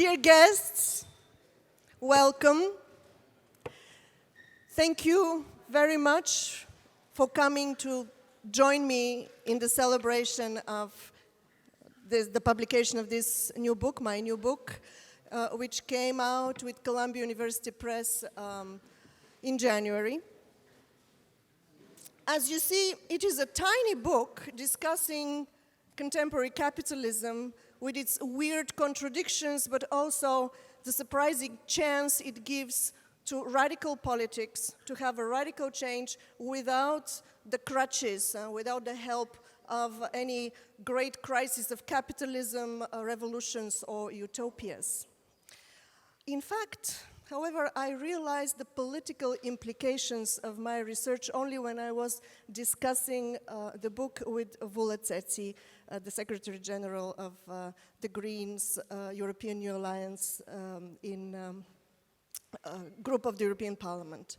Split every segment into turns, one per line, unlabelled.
Dear guests, welcome. Thank you very much for coming to join me in the celebration of the publication of this new book, my new book, which came out with Columbia University Press in January. As you see, it is a tiny book discussing contemporary capitalism with its weird contradictions, but also the surprising chance it gives to radical politics to have a radical change without the crutches, without the help of any great crisis of capitalism, revolutions, or utopias. In fact, however, I realized the political implications of my research only when I was discussing the book with Vula Tsetsi, the Secretary General of the Greens European New Alliance in group of the European Parliament.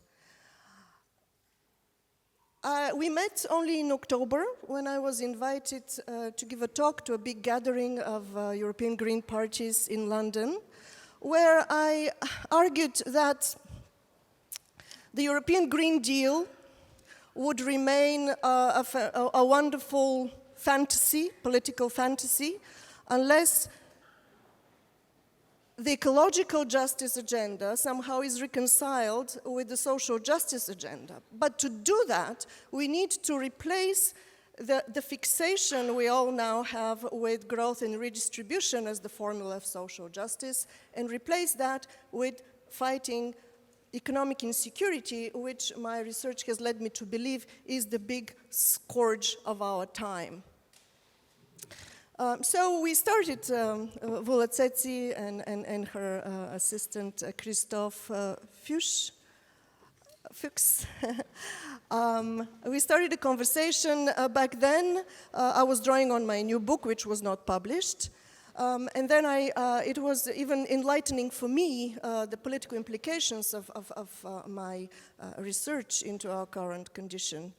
We met only in October when I was invited to give a talk to a big gathering of European Green parties in London, where I argued that the European Green Deal would remain a wonderful fantasy, political fantasy, unless the ecological justice agenda somehow is reconciled with the social justice agenda. But to do that, we need to replace the fixation we all now have with growth and redistribution as the formula of social justice, and replace that with fighting economic insecurity, which my research has led me to believe is the big scourge of our time. So we started, Vula Tsetsi and her assistant Christophe Fuchs. We started a conversation back then. I was drawing on my new book, which was not published. And then it was even enlightening for me, the political implications of my research into our current condition.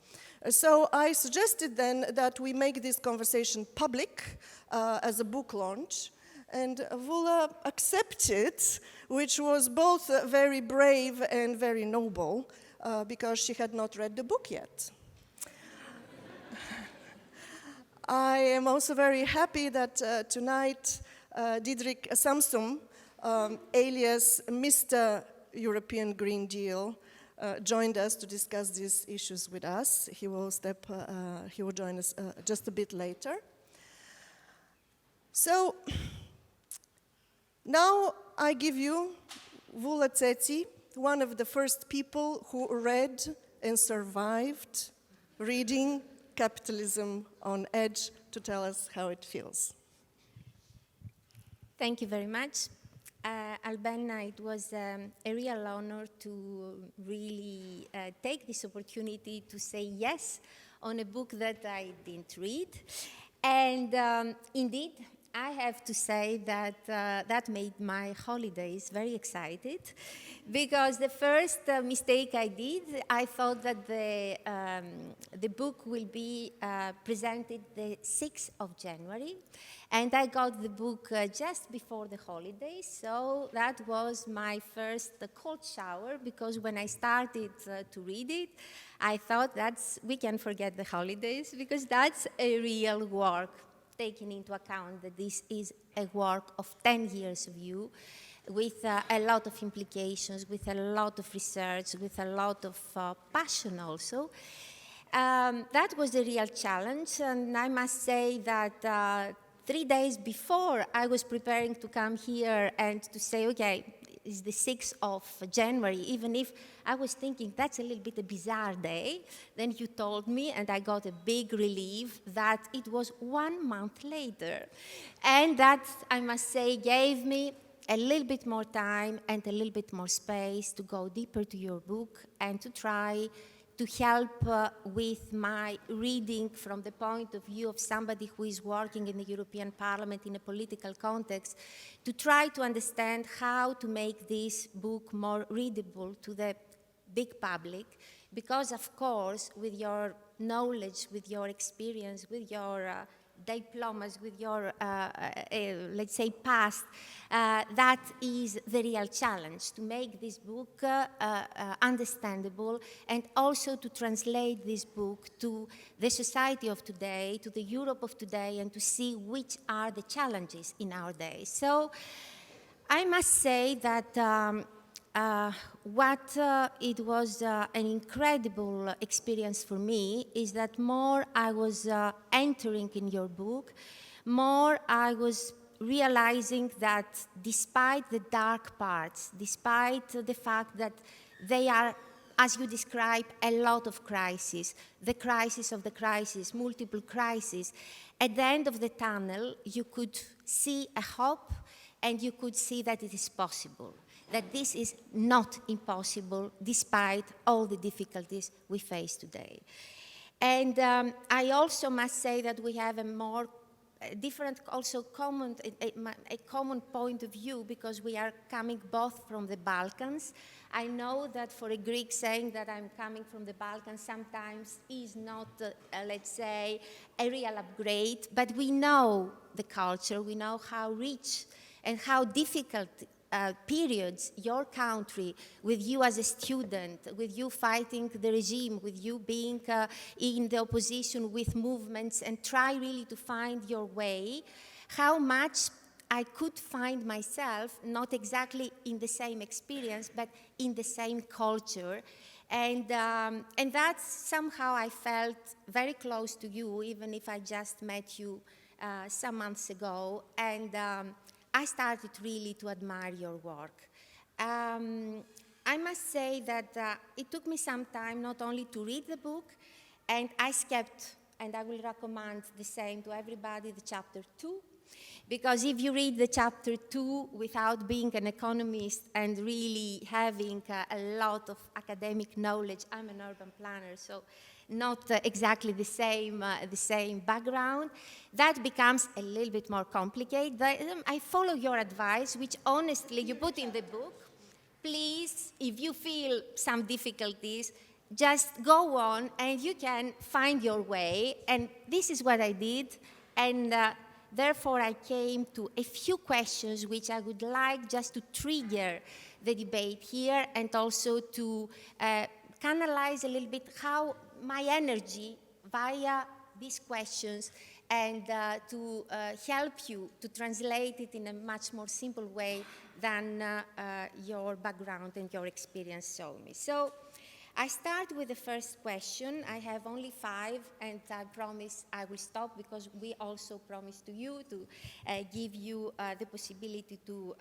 So I suggested then that we make this conversation public as a book launch. And Vula accepted, which was both very brave and very noble, because she had not read the book yet. I am also very happy that tonight Diederik Samsom, alias Mr. European Green Deal, joined us to discuss these issues with us. He will join us just a bit later. So now I give you Vula Tsetsi, one of the first people who read and survived reading Capitalism on Edge, to tell us how it feels.
Thank you very much. Albena, it was a real honor to really take this opportunity to say yes on a book that I didn't read. And indeed, I have to say that that made my holidays very excited, because the first mistake I did, I thought that the book will be presented the 6th of January, and I got the book just before the holidays, so that was my first cold shower, because when I started to read it, I thought we can forget the holidays, because that's a real work, taking into account that this is a work of 10 years of you, with a lot of implications, with a lot of research, with a lot of passion also. That was a real challenge, and I must say that 3 days before I was preparing to come here and to say, okay, it's the 6th of January, even if I was thinking that's a little bit a bizarre day, then you told me, and I got a big relief that it was 1 month later. And that, I must say, gave me a little bit more time and a little bit more space to go deeper to your book and to try to help with my reading from the point of view of somebody who is working in the European Parliament in a political context, to try to understand how to make this book more readable to the big public, because of course with your knowledge, with your experience, with your diplomas, with your, let's say, past, that is the real challenge, to make this book understandable and also to translate this book to the society of today, to the Europe of today, and to see which are the challenges in our days. So I must say that it was an incredible experience for me is that more I was entering in your book, more I was realizing that despite the dark parts, despite the fact that they are, as you describe, a lot of crises, the crisis of the crisis, multiple crises, at the end of the tunnel you could see a hope and you could see that it is possible, that this is not impossible despite all the difficulties we face today. And I also must say that we have a more different, also a common point of view, because we are coming both from the Balkans. I know that for a Greek saying that I'm coming from the Balkans sometimes is not, let's say, a real upgrade, but we know the culture, we know how rich and how difficult periods your country, with you as a student, with you fighting the regime, with you being in the opposition with movements and try really to find your way, how much I could find myself, not exactly in the same experience, but in the same culture. And that's somehow I felt very close to you, even if I just met you some months ago. And I started really to admire your work. I must say that it took me some time not only to read the book, and I skipped, and I will recommend the same to everybody, the chapter 2, because if you read the chapter 2 without being an economist and really having a lot of academic knowledge, I'm an urban planner, so not exactly the same background, that becomes a little bit more complicated. But, I follow your advice, which honestly you put in the book. Please, if you feel some difficulties, just go on and you can find your way. And this is what I did. And therefore, I came to a few questions which I would like just to trigger the debate here and also to canalize a little bit how my energy via these questions and to help you to translate it in a much more simple way than your background and your experience show me. So I start with the first question. I have only 5, and I promise I will stop because we also promised to you to give you the possibility to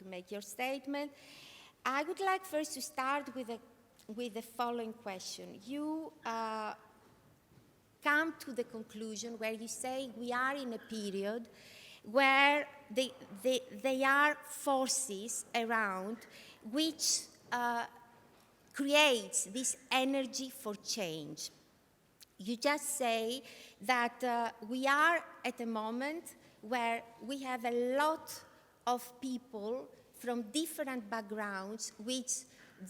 make your statement. I would like first to start with the following question. You come to the conclusion where you say we are in a period where there are forces around which creates this energy for change. You just say that we are at a moment where we have a lot of people from different backgrounds which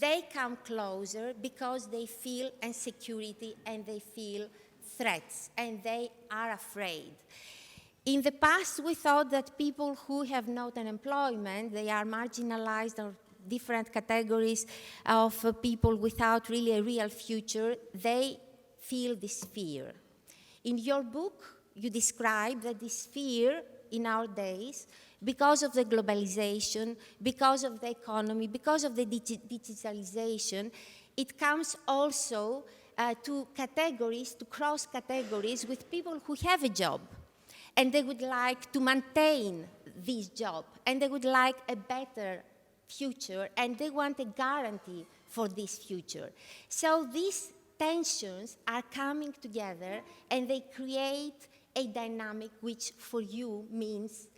they come closer because they feel insecurity and they feel threats and they are afraid. In the past, we thought that people who have not an employment, they are marginalized or different categories of people without really a real future, they feel this fear. In your book, you describe that this fear in our days, because of the globalization, because of the economy, because of the digitalization, it comes also to categories, to cross categories with people who have a job. And they would like to maintain this job. And they would like a better future. And they want a guarantee for this future. So these tensions are coming together and they create a dynamic which for you means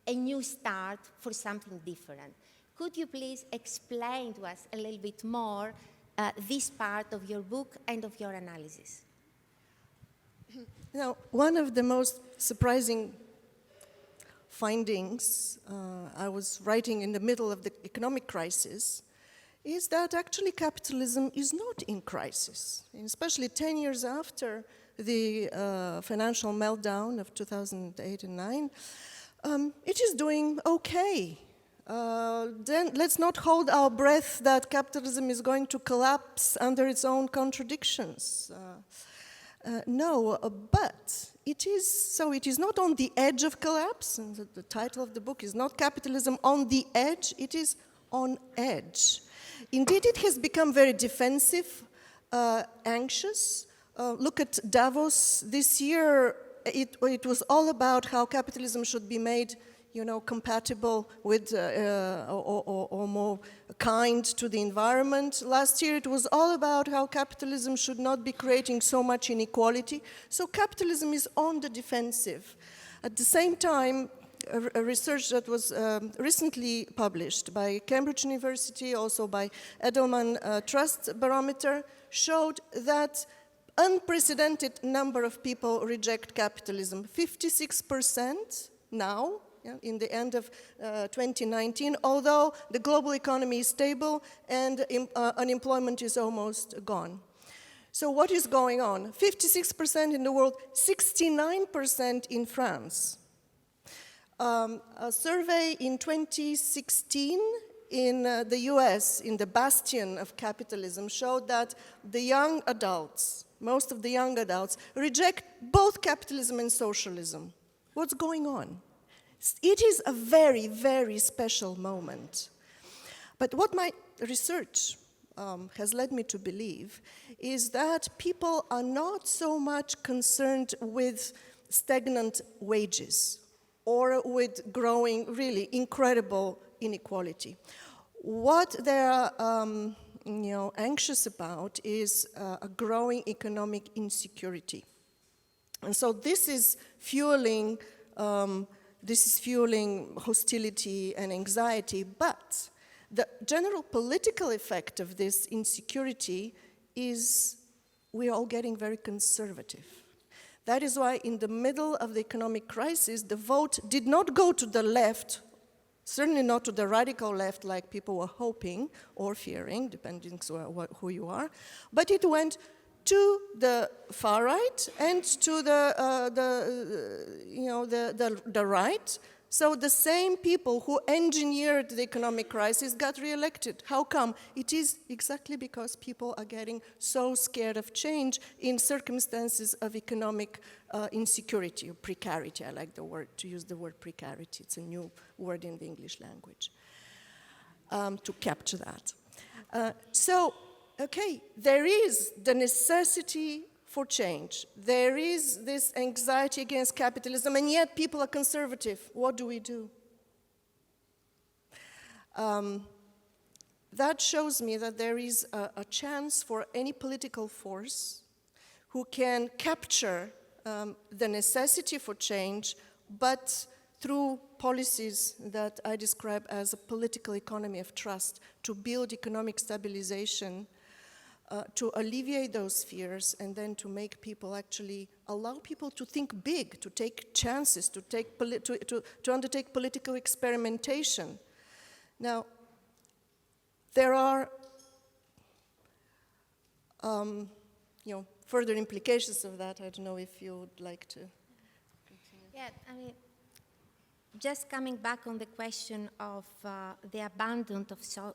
a new start for something different. Could you please explain to us a little bit more this part of your book and of your analysis?
Now, one of the most surprising findings, I was writing in the middle of the economic crisis, is that actually capitalism is not in crisis. And especially 10 years after the financial meltdown of 2008 and 9, it is doing okay. Then let's not hold our breath that capitalism is going to collapse under its own contradictions. No, but it is not on the edge of collapse, and the title of the book is not Capitalism on the Edge, it is on edge. Indeed, it has become very defensive, anxious. Look at Davos this year. It was all about how capitalism should be made, compatible with or more kind to the environment. Last year, it was all about how capitalism should not be creating so much inequality. So capitalism is on the defensive. At the same time, a research that was recently published by Cambridge University, also by Edelman Trust Barometer, showed that unprecedented number of people reject capitalism. 56% now, in the end of 2019, although the global economy is stable and unemployment is almost gone. So what is going on? 56% in the world, 69% in France. A survey in 2016 in the US, in the bastion of capitalism, showed that the young adults, most of the young adults, reject both capitalism and socialism. What's going on? It is a very, very special moment. But what my research has led me to believe is that people are not so much concerned with stagnant wages or with growing, really incredible inequality. What they're anxious about is a growing economic insecurity. And so this is fueling hostility and anxiety, but the general political effect of this insecurity is we're all getting very conservative. That is why in the middle of the economic crisis, the vote did not go to the left, certainly not to the radical left like people were hoping or fearing, depending on who you are, but it went to the far right and to the right. So the same people who engineered the economic crisis got reelected. How come? It is exactly because people are getting so scared of change in circumstances of economic insecurity or precarity. I like to use the word precarity. It's a new word in the English language to capture that. Okay, there is the necessity for change. There is this anxiety against capitalism, and yet people are conservative. What do we do? That shows me that there is a chance for any political force who can capture the necessity for change, but through policies that I describe as a political economy of trust, to build economic stabilization, to alleviate those fears, and then to make people actually allow people to think big, to take chances, to undertake political experimentation. Now, there are further implications of that. I don't know if you would like to continue.
Yeah, I mean, just coming back on the question of the abandon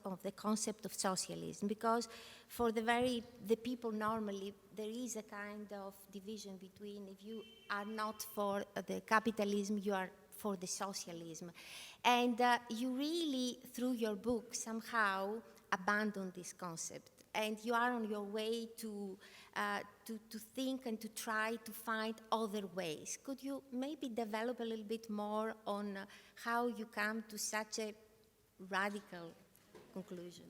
of the concept of socialism, because for the people normally, there is a kind of division between if you are not for the capitalism, you are for the socialism. And you really, through your book, somehow abandon this concept. And you are on your way to think and to try to find other ways. Could you maybe develop a little bit more on how you come to such a radical conclusion?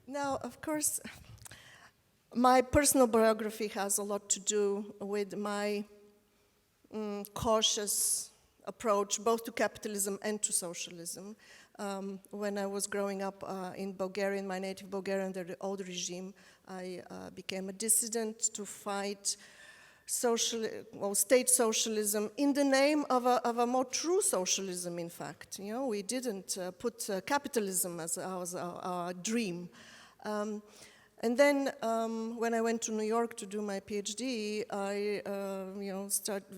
Now, of course, my personal biography has a lot to do with my cautious approach both to capitalism and to socialism. When I was growing up in Bulgaria, in my native Bulgaria, under the old regime, I became a dissident to fight state socialism in the name of a more true socialism, in fact. We didn't put capitalism as our dream. And then when I went to New York to do my PhD, I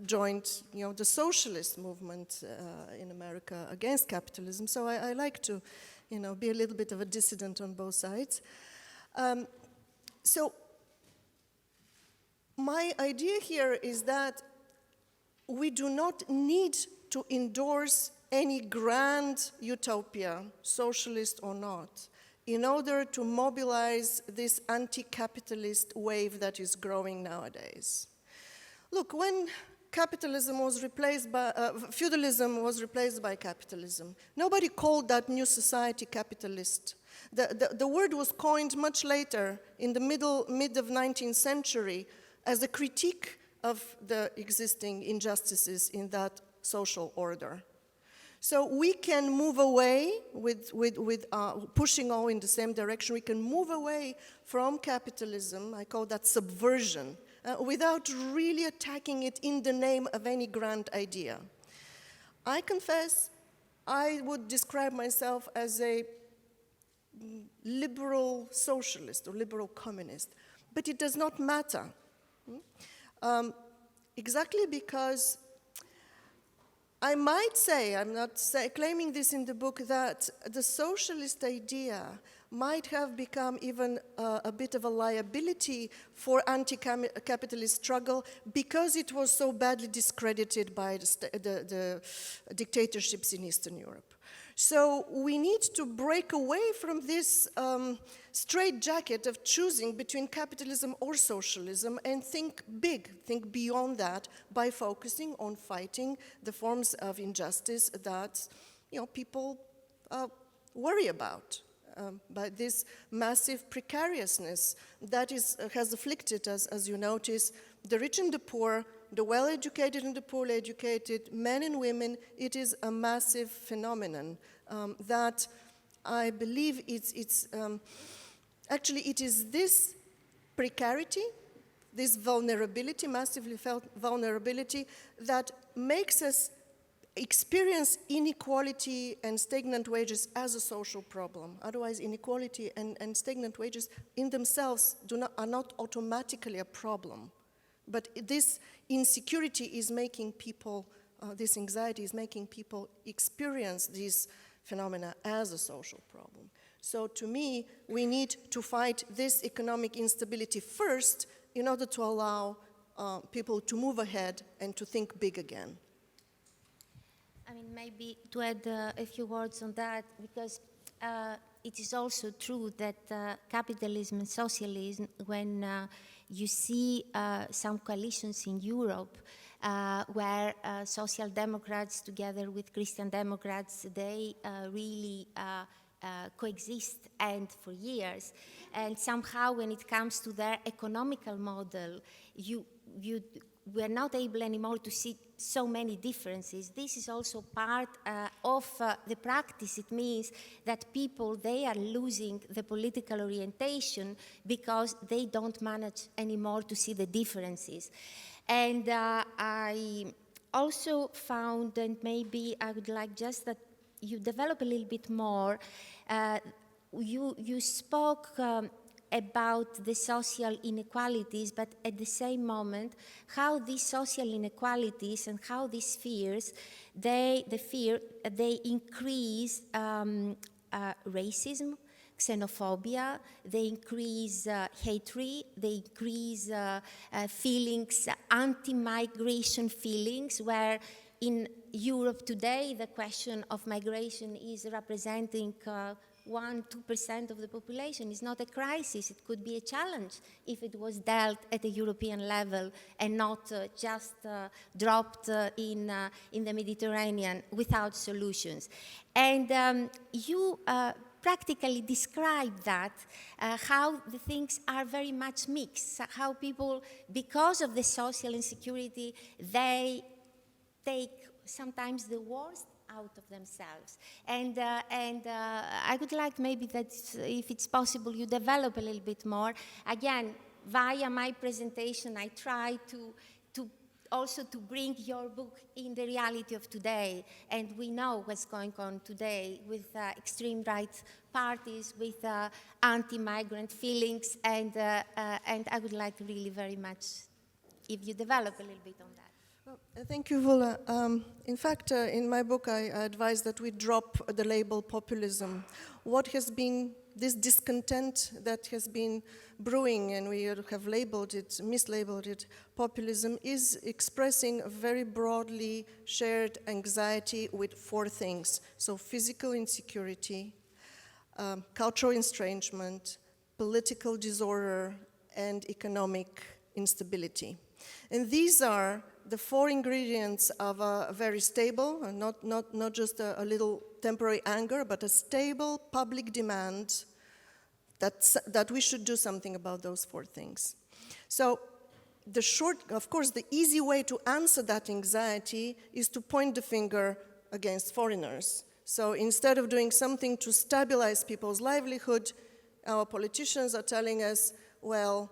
joined the socialist movement in America against capitalism. So I like to be a little bit of a dissident on both sides. So my idea here is that we do not need to endorse any grand utopia, socialist or not, in order to mobilize this anti-capitalist wave that is growing nowadays. Look, when capitalism was replaced by, feudalism was replaced by capitalism, nobody called that new society capitalist. The word was coined much later, in the mid of 19th century, as a critique of the existing injustices in that social order. So we can move away with pushing all in the same direction. We can move away from capitalism, I call that subversion, without really attacking it in the name of any grand idea. I confess, I would describe myself as a liberal socialist or liberal communist, but it does not matter. Exactly because I might say, I'm not claiming this in the book, that the socialist idea might have become even a bit of a liability for anti-capitalist struggle because it was so badly discredited by the dictatorships in Eastern Europe. So we need to break away from this straitjacket of choosing between capitalism or socialism and think big, think beyond that by focusing on fighting the forms of injustice that people worry about. By this massive precariousness that has afflicted, as you notice, the rich and the poor, the well-educated and the poorly educated, men and women. It is a massive phenomenon that I believe actually it is this precarity, this vulnerability, massively felt vulnerability, that makes us experience inequality and stagnant wages as a social problem. Otherwise, inequality and stagnant wages in themselves are not automatically a problem. But this insecurity is making people, this anxiety is making people experience these phenomena as a social problem. So to me, we need to fight this economic instability first in order to allow people to move ahead and to think big again.
I mean, maybe to add a few words on that, because it is also true that capitalism and socialism, when you see some coalitions in Europe where social democrats together with Christian Democrats, they really coexist and for years. And somehow when it comes to their economical model, we're not able anymore to see so many differences. This is also part of the practice. It means that people, they are losing the political orientation because they don't manage anymore to see the differences. And I also found, and maybe I would like just that you develop a little bit more, you spoke about the social inequalities, but at the same moment, how these social inequalities and how these fears, they increase racism, xenophobia, they increase hatred, they increase feelings, anti-migration feelings, where in Europe today, the question of migration is representing 1-2% of the population. Is not a crisis. It could be a challenge if it was dealt at a European level and not just dropped in the Mediterranean without solutions. And you practically describe that, how the things are very much mixed, how people, because of the social insecurity, they take sometimes the worst out of themselves. And I would like maybe that if it's possible, you develop a little bit more. Again, via my presentation, I try to also to bring your book in the reality of today. And we know what's going on today with extreme right parties, with anti-migrant feelings, and I would like really very much if you develop a little bit on that.
Thank you, Vula. In fact, in my book, I advise that we drop the label populism. What has been this discontent that has been brewing, and we have labeled it, mislabeled it, populism, is expressing a very broadly shared anxiety with four things. So physical insecurity, cultural estrangement, political disorder, and economic instability. And these are the four ingredients of a very stable, not just a little temporary anger, but a stable public demand that we should do something about those four things. So of course, the easy way to answer that anxiety is to point the finger against foreigners. So instead of doing something to stabilize people's livelihood, our politicians are telling us, well,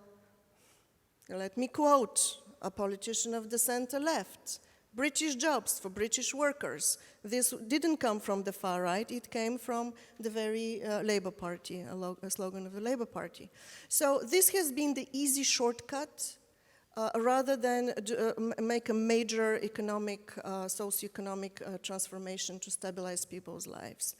let me quote a politician of the center left, British jobs for British workers. This didn't come from the far right, it came from the very Labour Party, a slogan of the Labour Party. So this has been the easy shortcut rather than make a major economic, socioeconomic transformation to stabilize people's lives.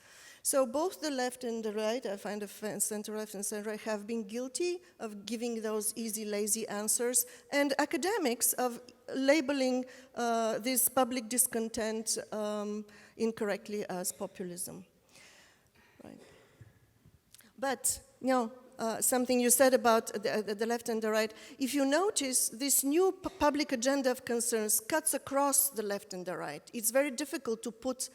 So both the left and the right, I find the center left and center right, have been guilty of giving those easy, lazy answers, and academics of labeling this public discontent incorrectly as populism. Right. But, something you said about the left and the right, if you notice, this new public agenda of concerns cuts across the left and the right. It's very difficult to put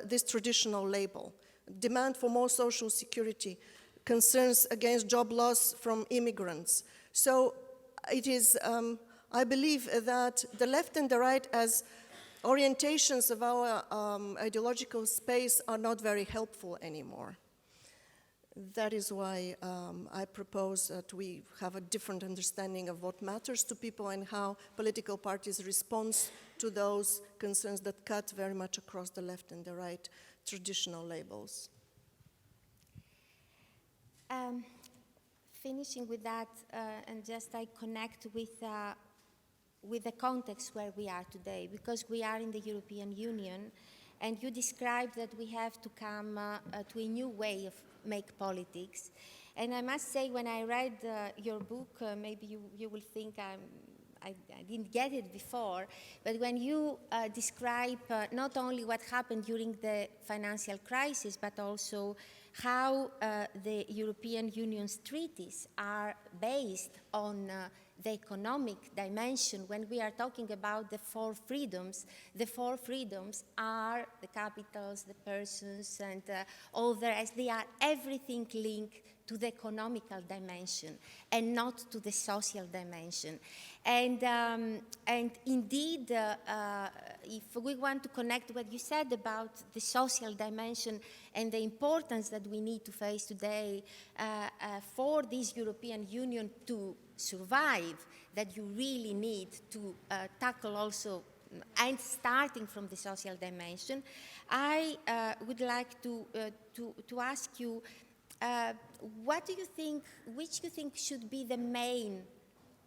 this traditional label. Demand for more social security, concerns against job loss from immigrants. So it is, I believe that the left and the right as orientations of our ideological space are not very helpful anymore. That is why I propose that we have a different understanding of what matters to people and how political parties respond to those concerns that cut very much across the left and the right traditional labels.
Finishing with that, and just I connect with the context where we are today, because we are in the European Union, and you described that we have to come to a new way of make politics. And I must say, when I read your book, maybe you will think I didn't get it before, but when you describe not only what happened during the financial crisis, but also how the European Union's treaties are based on the economic dimension. When we are talking about the four freedoms are the capitals, the persons, and all the rest. They are everything linked to the economical dimension and not to the social dimension. And indeed, if we want to connect what you said about the social dimension and the importance that we need to face today for this European Union to survive, that you really need to tackle also, and starting from the social dimension, I would like to ask you, what do you think, which you think should be the main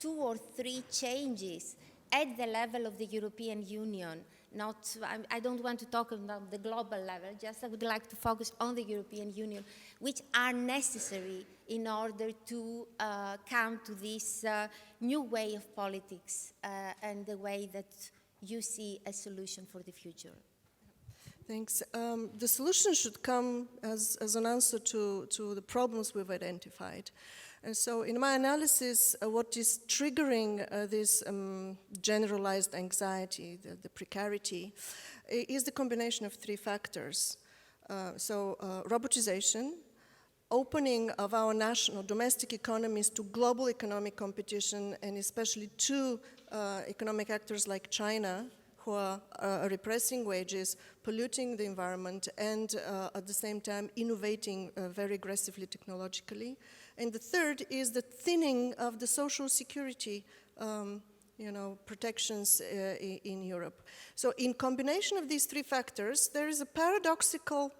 2 or 3 changes at the level of the European Union? Not, I don't want to talk about the global level, just I would like to focus on the European Union, which are necessary in order to come to this new way of politics and the way that you see a solution for the future.
Thanks. The solution should come as an answer to the problems we've identified. And so in my analysis, what is triggering this generalized anxiety, the precarity, is the combination of 3 factors. Robotization, opening of our national domestic economies to global economic competition, and especially to economic actors like China, who are repressing wages, polluting the environment, and at the same time innovating very aggressively technologically. And the third is the thinning of the social security protections in Europe. So in combination of these three factors, there is a paradoxical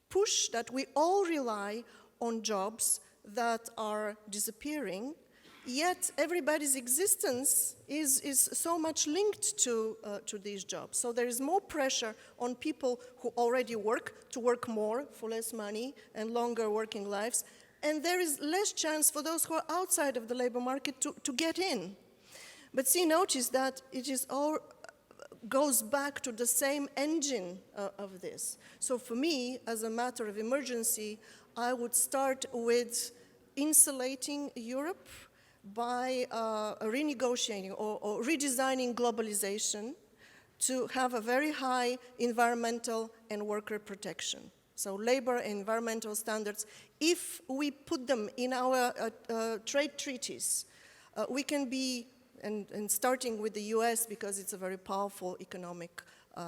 push that we all rely on jobs that are disappearing, yet everybody's existence is so much linked to these jobs. So there is more pressure on people who already work to work more for less money and longer working lives, and there is less chance for those who are outside of the labor market to get in. But see, notice that it is all goes back to the same engine of this. So for me, as a matter of emergency, I would start with insulating Europe by renegotiating or redesigning globalization to have a very high environmental and worker protection. So labor and environmental standards, if we put them in our trade treaties, we can be, and starting with the US because it's a very powerful economic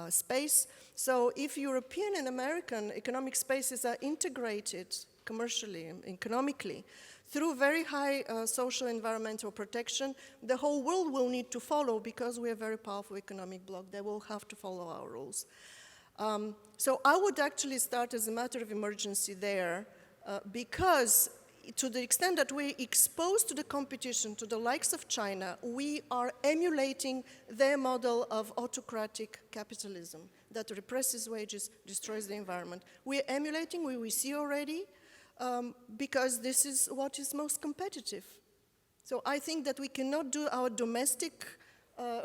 space. So if European and American economic spaces are integrated commercially and economically through very high social environmental protection, the whole world will need to follow because we are a very powerful economic bloc. They will have to follow our rules. So I would actually start as a matter of emergency there because to the extent that we're exposed to the competition, to the likes of China, we are emulating their model of autocratic capitalism that represses wages, destroys the environment. We're emulating, we see already, because this is what is most competitive. So I think that we cannot do our domestic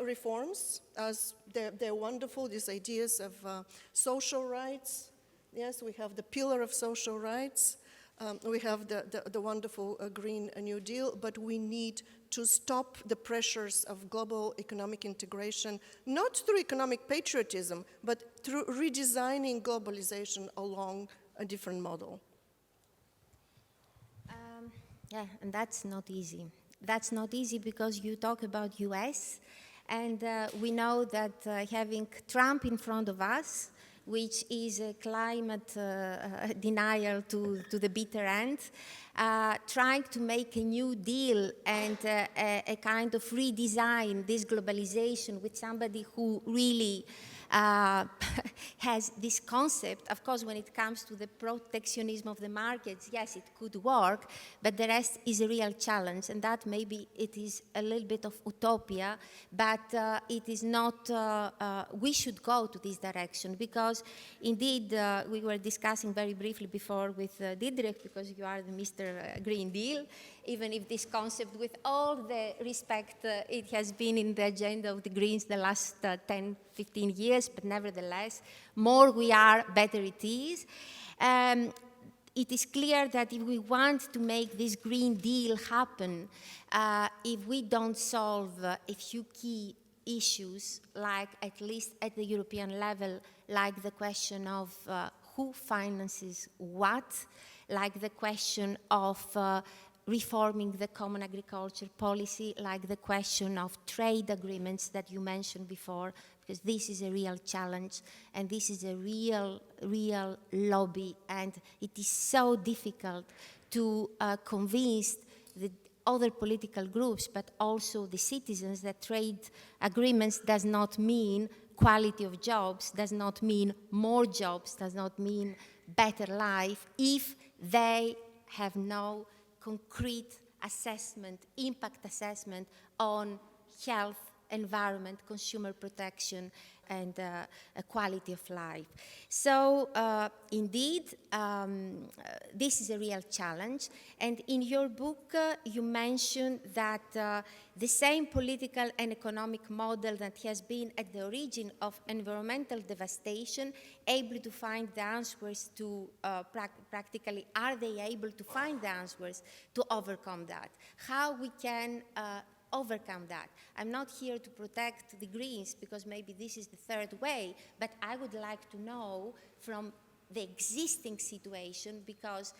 reforms, as they're wonderful, these ideas of social rights. Yes, we have the pillar of social rights. We have the wonderful Green New Deal, but we need to stop the pressures of global economic integration, not through economic patriotism, but through redesigning globalization along a different model.
Yeah, and that's not easy. That's not easy because you talk about US, and we know that having Trump in front of us, which is a climate denial to the bitter end, trying to make a new deal and a kind of redesign this globalization with somebody who really has this concept. Of course, when it comes to the protectionism of the markets, yes, it could work, but the rest is a real challenge, and that maybe it is a little bit of utopia, but it is not, we should go to this direction, because indeed, we were discussing very briefly before with Diederik, because you are the Mr. Green Deal, even if this concept, with all the respect, it has been in the agenda of the Greens the last 10, 15 years, but nevertheless, more we are, better it is. It is clear that if we want to make this Green Deal happen, if we don't solve a few key issues, like at least at the European level, like the question of who finances what, like the question of reforming the common agriculture policy, like the question of trade agreements that you mentioned before, because this is a real challenge and this is a real lobby, and it is so difficult to convince the other political groups, but also the citizens, that trade agreements does not mean quality of jobs, does not mean more jobs, does not mean better life, if they have no concrete assessment, impact assessment on health, environment, consumer protection, and quality of life. So indeed, this is a real challenge. And in your book, you mentioned that the same political and economic model that has been at the origin of environmental devastation, able to find the answers to, practically, are they able to find the answers to overcome that? How we can overcome that. I'm not here to protect the Greens, because maybe this is the third way, but I would like to know from the existing situation, because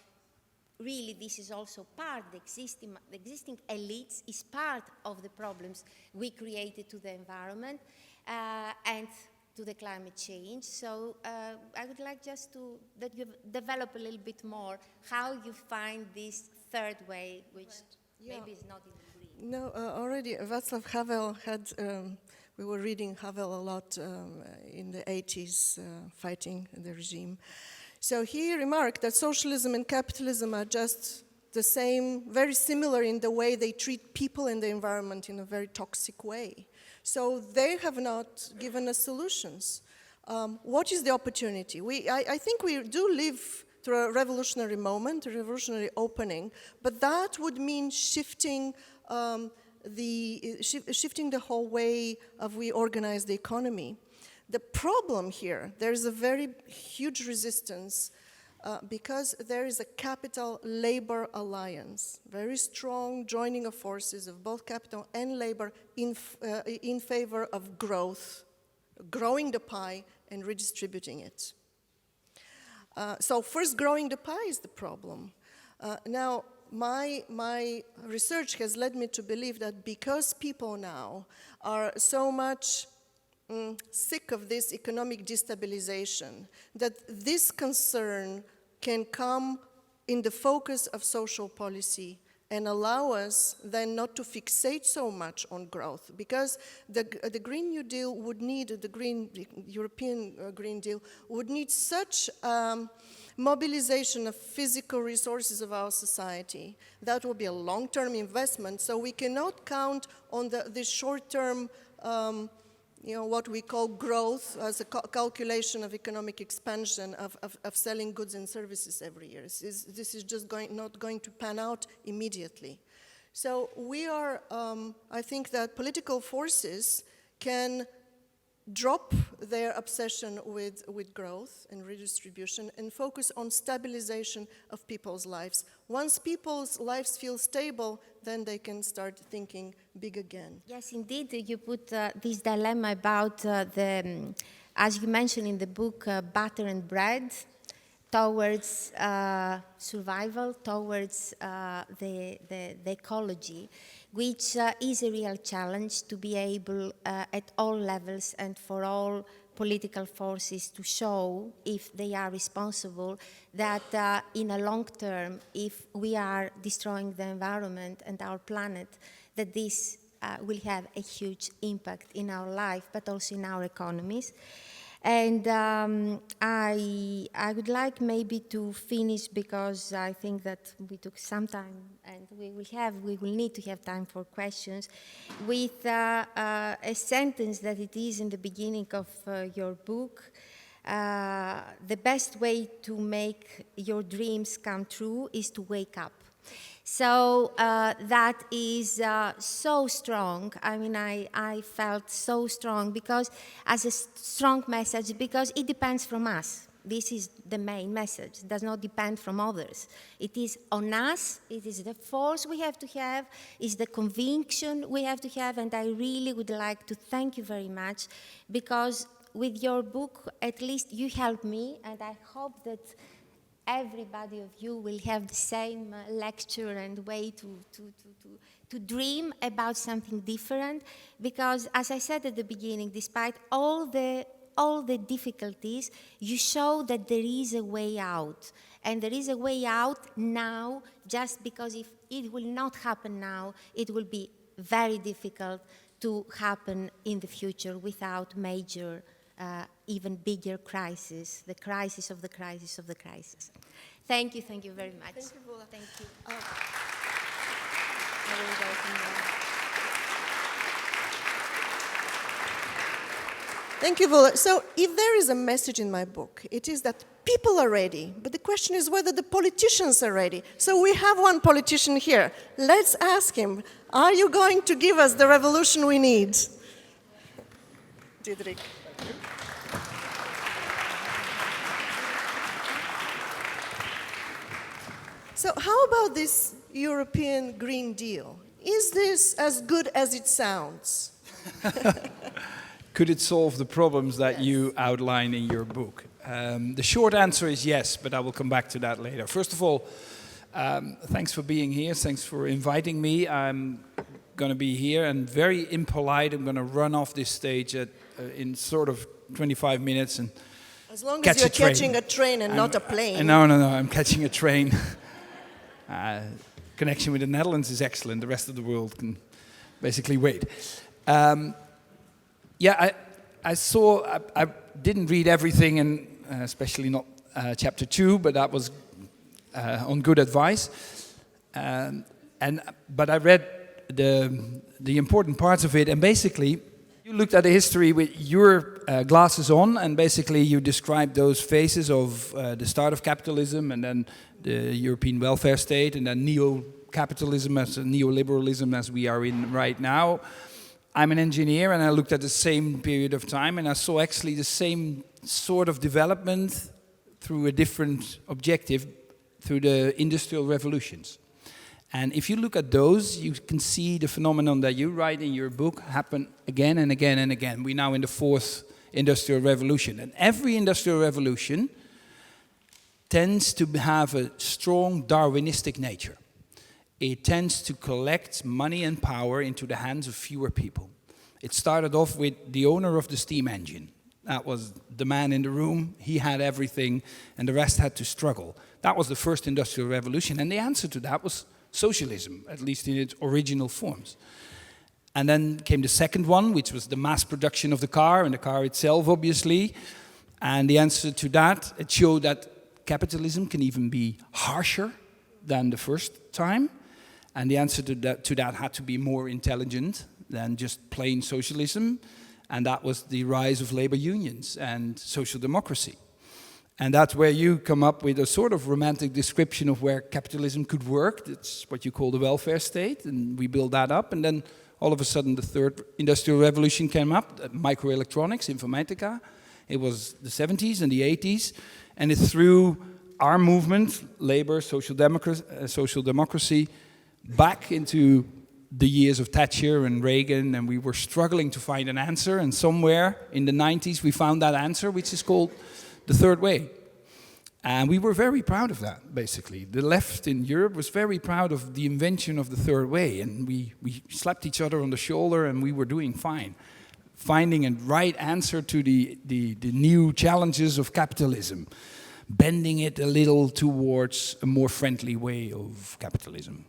really this is also part, the existing elites is part of the problems we created to the environment and to the climate change. So I would like just that you develop a little bit more how you find this third way, which maybe is not in the Greens.
No, already Václav Havel had, we were reading Havel a lot in the 80s, fighting the regime. So he remarked that socialism and capitalism are just the same, very similar in the way they treat people and the environment in a very toxic way. So they have not given us solutions. What is the opportunity? I think we do live through a revolutionary moment, a revolutionary opening, but that would mean shifting the whole way of we organize the economy. The problem here, there's a very huge resistance because there is a capital-labor alliance, very strong joining of forces of both capital and labor in favor of growth, growing the pie and redistributing it. So first, growing the pie is the problem. Now, my research has led me to believe that because people now are so much sick of this economic destabilization, that this concern can come in the focus of social policy and allow us then not to fixate so much on growth, because the Green New Deal would need, the European Green Deal would need such mobilization of physical resources of our society. That will be a long-term investment, so we cannot count on the short-term what we call growth as a calculation of economic expansion of selling goods and services every year. This is just not going to pan out immediately. So we are, I think that political forces can drop their obsession with growth and redistribution and focus on stabilization of people's lives. Once people's lives feel stable, then they can start thinking big again.
Yes, indeed, you put this dilemma about as you mentioned in the book, butter and bread, towards survival, towards the ecology, which is a real challenge to be able at all levels and for all political forces to show, if they are responsible, that in a long term, if we are destroying the environment and our planet, that this will have a huge impact in our life, but also in our economies. And I would like maybe to finish, because I think that we took some time and we will need to have time for questions, with a sentence that it is in the beginning of your book. The best way to make your dreams come true is to wake up. So that is so strong. I mean, I felt so strong, because as a strong message, because it depends from us. This is the main message. It does not depend from others. It is on us. It is the force we have to have. It's the conviction we have to have. And I really would like to thank you very much, because with your book, at least you helped me, and I hope that everybody of you will have the same lecture and way to dream about something different, because, as I said at the beginning, despite all the difficulties, you show that there is a way out, and there is a way out now, just because if it will not happen now, it will be very difficult to happen in the future without major even bigger crisis, the crisis of the crisis of the crisis. Thank you very much.
Thank you, Vula.
Thank you. I will welcome you.
Thank you, Vula. So if there is a message in my book, it is that people are ready, but the question is whether the politicians are ready. So we have one politician here. Let's ask him, are you going to give us the revolution we need? Diederik. So how about this European Green Deal? Is this as good as it sounds?
Could it solve the problems that you outline in your book? The short answer is yes, but I will come back to that later. First of all, thanks for being here. Thanks for inviting me. I'm going to be here, and very impolite, I'm going to run off this stage in sort of 25 minutes and
as long as you're catching a train and not a plane.
No, I'm catching a train. connection with the Netherlands is excellent. The rest of the world can basically wait. I didn't read everything, and especially not chapter 2, but that was on good advice. But I read the important parts of it, and basically you looked at the history with your glasses on, and basically you described those phases of the start of capitalism, and then the European welfare state, and then neo-capitalism as neoliberalism as we are in right now. I'm an engineer, and I looked at the same period of time, and I saw actually the same sort of development through a different objective, through the industrial revolutions. And if you look at those, you can see the phenomenon that you write in your book happen again and again and again. We're now in the 4th industrial revolution. And every industrial revolution tends to have a strong Darwinistic nature. It tends to collect money and power into the hands of fewer people. It started off with the owner of the steam engine. That was the man in the room. He had everything, and the rest had to struggle. That was the first industrial revolution, and the answer to that was socialism, at least in its original forms. And then came the second one, which was the mass production of the car, and the car itself, obviously. And the answer to that, it showed that capitalism can even be harsher than the first time. And the answer to that had to be more intelligent than just plain socialism. And that was the rise of labor unions and social democracy. And that's where you come up with a sort of romantic description of where capitalism could work. That's what you call the welfare state, and we build that up. And then all of a sudden the 3rd industrial revolution came up, microelectronics, informatica. It was the 70s and the 80s, and it threw our movement, labor, social democracy, back into the years of Thatcher and Reagan, and we were struggling to find an answer, and somewhere in the 90s we found that answer, which is called the third way. And we were very proud of that, basically. The left in Europe was very proud of the invention of the third way, and we slapped each other on the shoulder, and we were doing fine. Finding a right answer to the new challenges of capitalism, bending it a little towards a more friendly way of capitalism.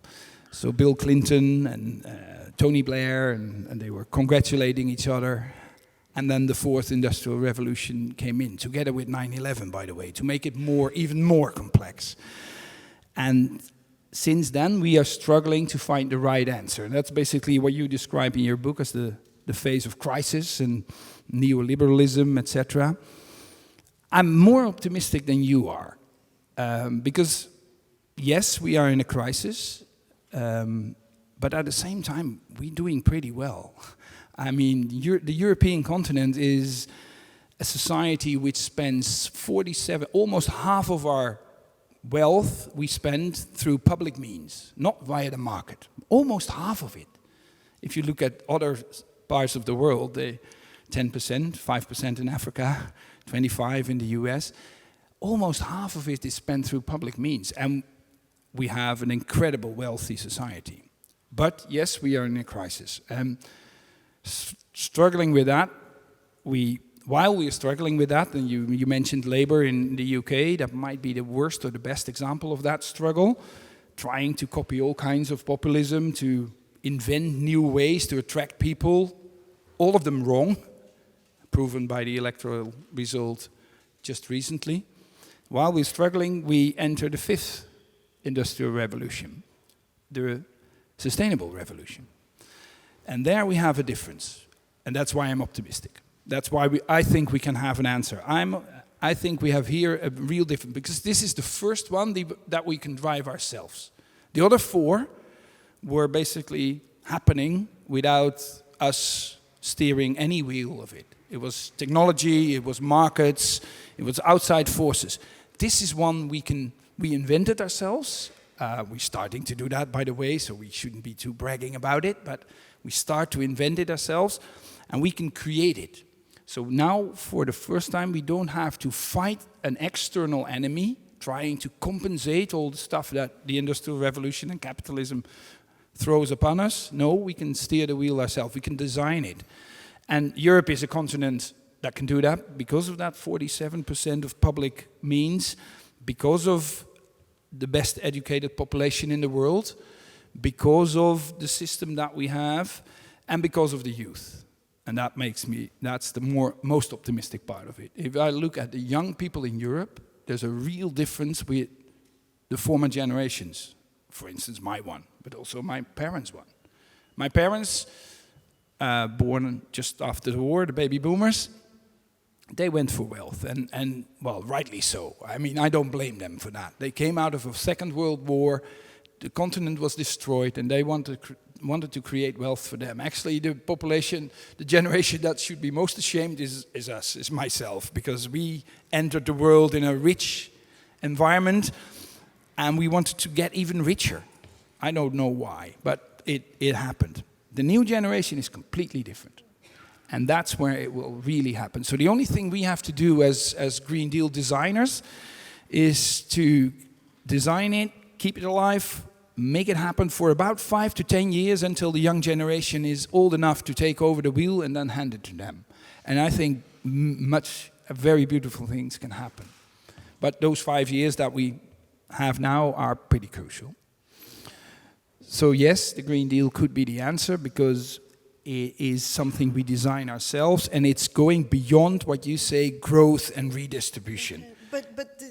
So Bill Clinton and Tony Blair, and they were congratulating each other. And then the 4th industrial revolution came in, together with 9/11, by the way, to make it even more complex. And since then, we are struggling to find the right answer. And that's basically what you describe in your book as the phase of crisis and neoliberalism, etc. I'm more optimistic than you are, because yes, we are in a crisis, but at the same time, we're doing pretty well. I mean, the European continent is a society which spends almost half of our wealth we spend through public means, not via the market. Almost half of it. If you look at other parts of the world, 10%, 5% in Africa, 25% in the US, almost half of it is spent through public means. And we have an incredible wealthy society. But yes, we are in a crisis. Struggling with that, while we are struggling with that, and you mentioned labor in the UK, that might be the worst or the best example of that struggle, trying to copy all kinds of populism, to invent new ways to attract people, all of them wrong, proven by the electoral result just recently. While we're struggling, we enter the 5th industrial revolution, the sustainable revolution. And there we have a difference, and that's why I'm optimistic. That's why I think we can have an answer. I think we have here a real difference, because this is the first one that we can drive ourselves. The other 4 were basically happening without us steering any wheel of it. It was technology, it was markets, it was outside forces. This is one we invented ourselves. We're starting to do that, by the way, so we shouldn't be too bragging about it, but we start to invent it ourselves, and we can create it. So now, for the first time, we don't have to fight an external enemy, trying to compensate all the stuff that the Industrial Revolution and capitalism throws upon us. No, we can steer the wheel ourselves, we can design it. And Europe is a continent that can do that because of that 47% of public means, because of the best educated population in the world, because of the system that we have and because of the youth. And that's the most optimistic part of it. If I look at the young people in Europe, there's a real difference with the former generations. For instance, my one, but also my parents' one. My parents, born just after the war, the baby boomers, they went for wealth, and well, rightly so. I mean, I don't blame them for that. They came out of a Second World War, the continent was destroyed, and they wanted to create wealth for them. Actually, the population, the generation that should be most ashamed is us, is myself, because we entered the world in a rich environment, and we wanted to get even richer. I don't know why, but it happened. The new generation is completely different. And that's where it will really happen. So the only thing we have to do as Green Deal designers is to design it, keep it alive, make it happen for about 5 to 10 years until the young generation is old enough to take over the wheel and then hand it to them. And I think very beautiful things can happen. But those 5 years that we have now are pretty crucial. So yes, the Green Deal could be the answer because it is something we design ourselves, and it's going beyond what you say, growth and redistribution.
But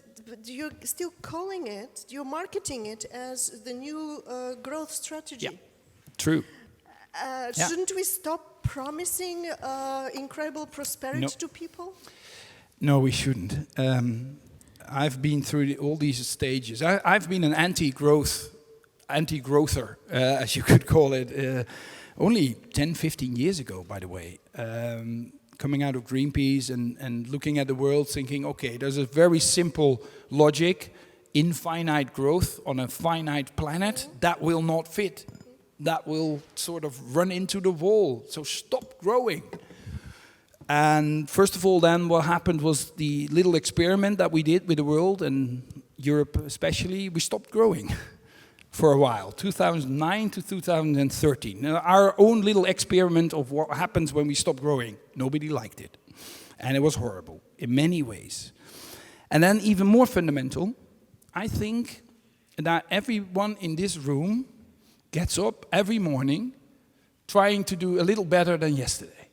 you're still calling it, you're marketing it as the new growth strategy.
Yeah, true.
Shouldn't we stop promising incredible prosperity to people?
No, we shouldn't. I've been through all these stages. I've been an anti-growther, as you could call it, only 10, 15 years ago, by the way. Coming out of Greenpeace and looking at the world, thinking, okay, there's a very simple logic, infinite growth on a finite planet, that will not fit. That will sort of run into the wall, so stop growing. And first of all, then what happened was the little experiment that we did with the world, and Europe especially, we stopped growing for a while, 2009 to 2013. Now, our own little experiment of what happens when we stop growing, nobody liked it. And it was horrible in many ways. And then even more fundamental, I think that everyone in this room gets up every morning trying to do a little better than yesterday,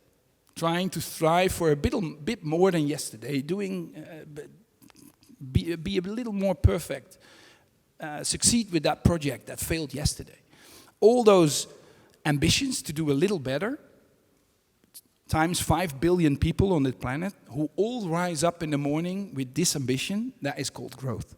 trying to strive for a bit more than yesterday, be a little more perfect, succeed with that project that failed yesterday. All those ambitions to do a little better, times 5 billion people on the planet who all rise up in the morning with this ambition, that is called growth.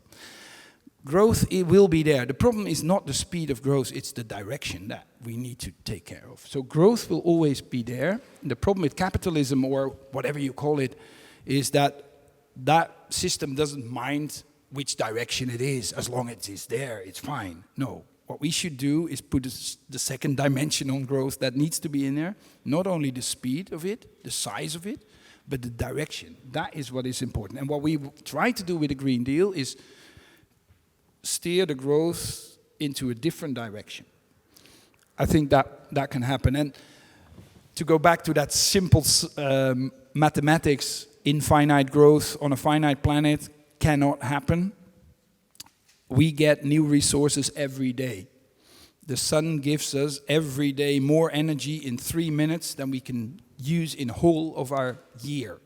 Growth, it will be there. The problem is not the speed of growth, it's the direction that we need to take care of. So growth will always be there. The problem with capitalism, or whatever you call it, is that that system doesn't mind which direction it is. As long as it is there, it's fine. No. What we should do is put the second dimension on growth that needs to be in there. Not only the speed of it, the size of it, but the direction. That is what is important. And what we try to do with the Green Deal is steer the growth into a different direction. I think that can happen. And to go back to that simple mathematics, infinite growth on a finite planet cannot happen. We get new resources every day. The sun gives us every day more energy in 3 minutes than we can use in whole of our year.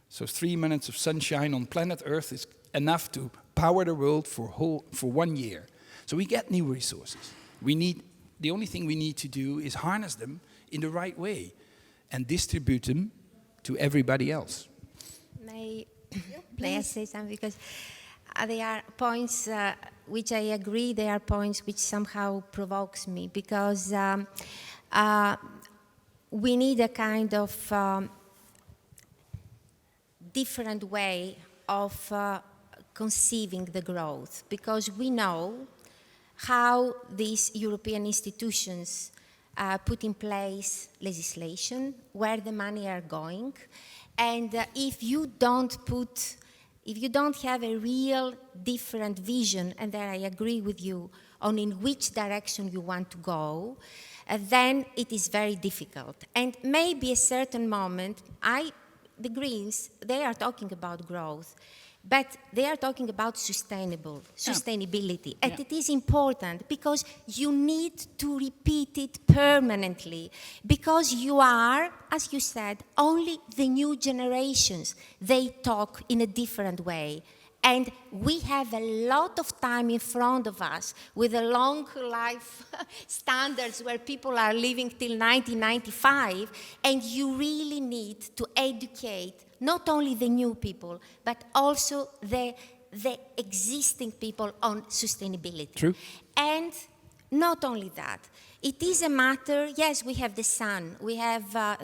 So 3 minutes of sunshine on planet Earth is enough to power the world for 1 year. So we get new resources. The only thing we need to do is harness them in the right way and distribute them to everybody else.
May I say something? Because there are points which I agree, there are points which somehow provokes me, because we need a kind of different way of conceiving the growth, because we know how these European institutions put in place legislation, where the money are going, and if you don't have a real different vision, and there I agree with you, on in which direction you want to go, then it is very difficult. And maybe a certain moment, the Greens, they are talking about growth, But they are talking about sustainability. And it is important because you need to repeat it permanently. Because you are, as you said, only the new generations. They talk in a different way. And we have a lot of time in front of us with a long life standards where people are living till 1995, and you really need to educate not only the new people, but also the existing people on sustainability.
True.
And not only that, it is a matter, yes, we have the sun, we have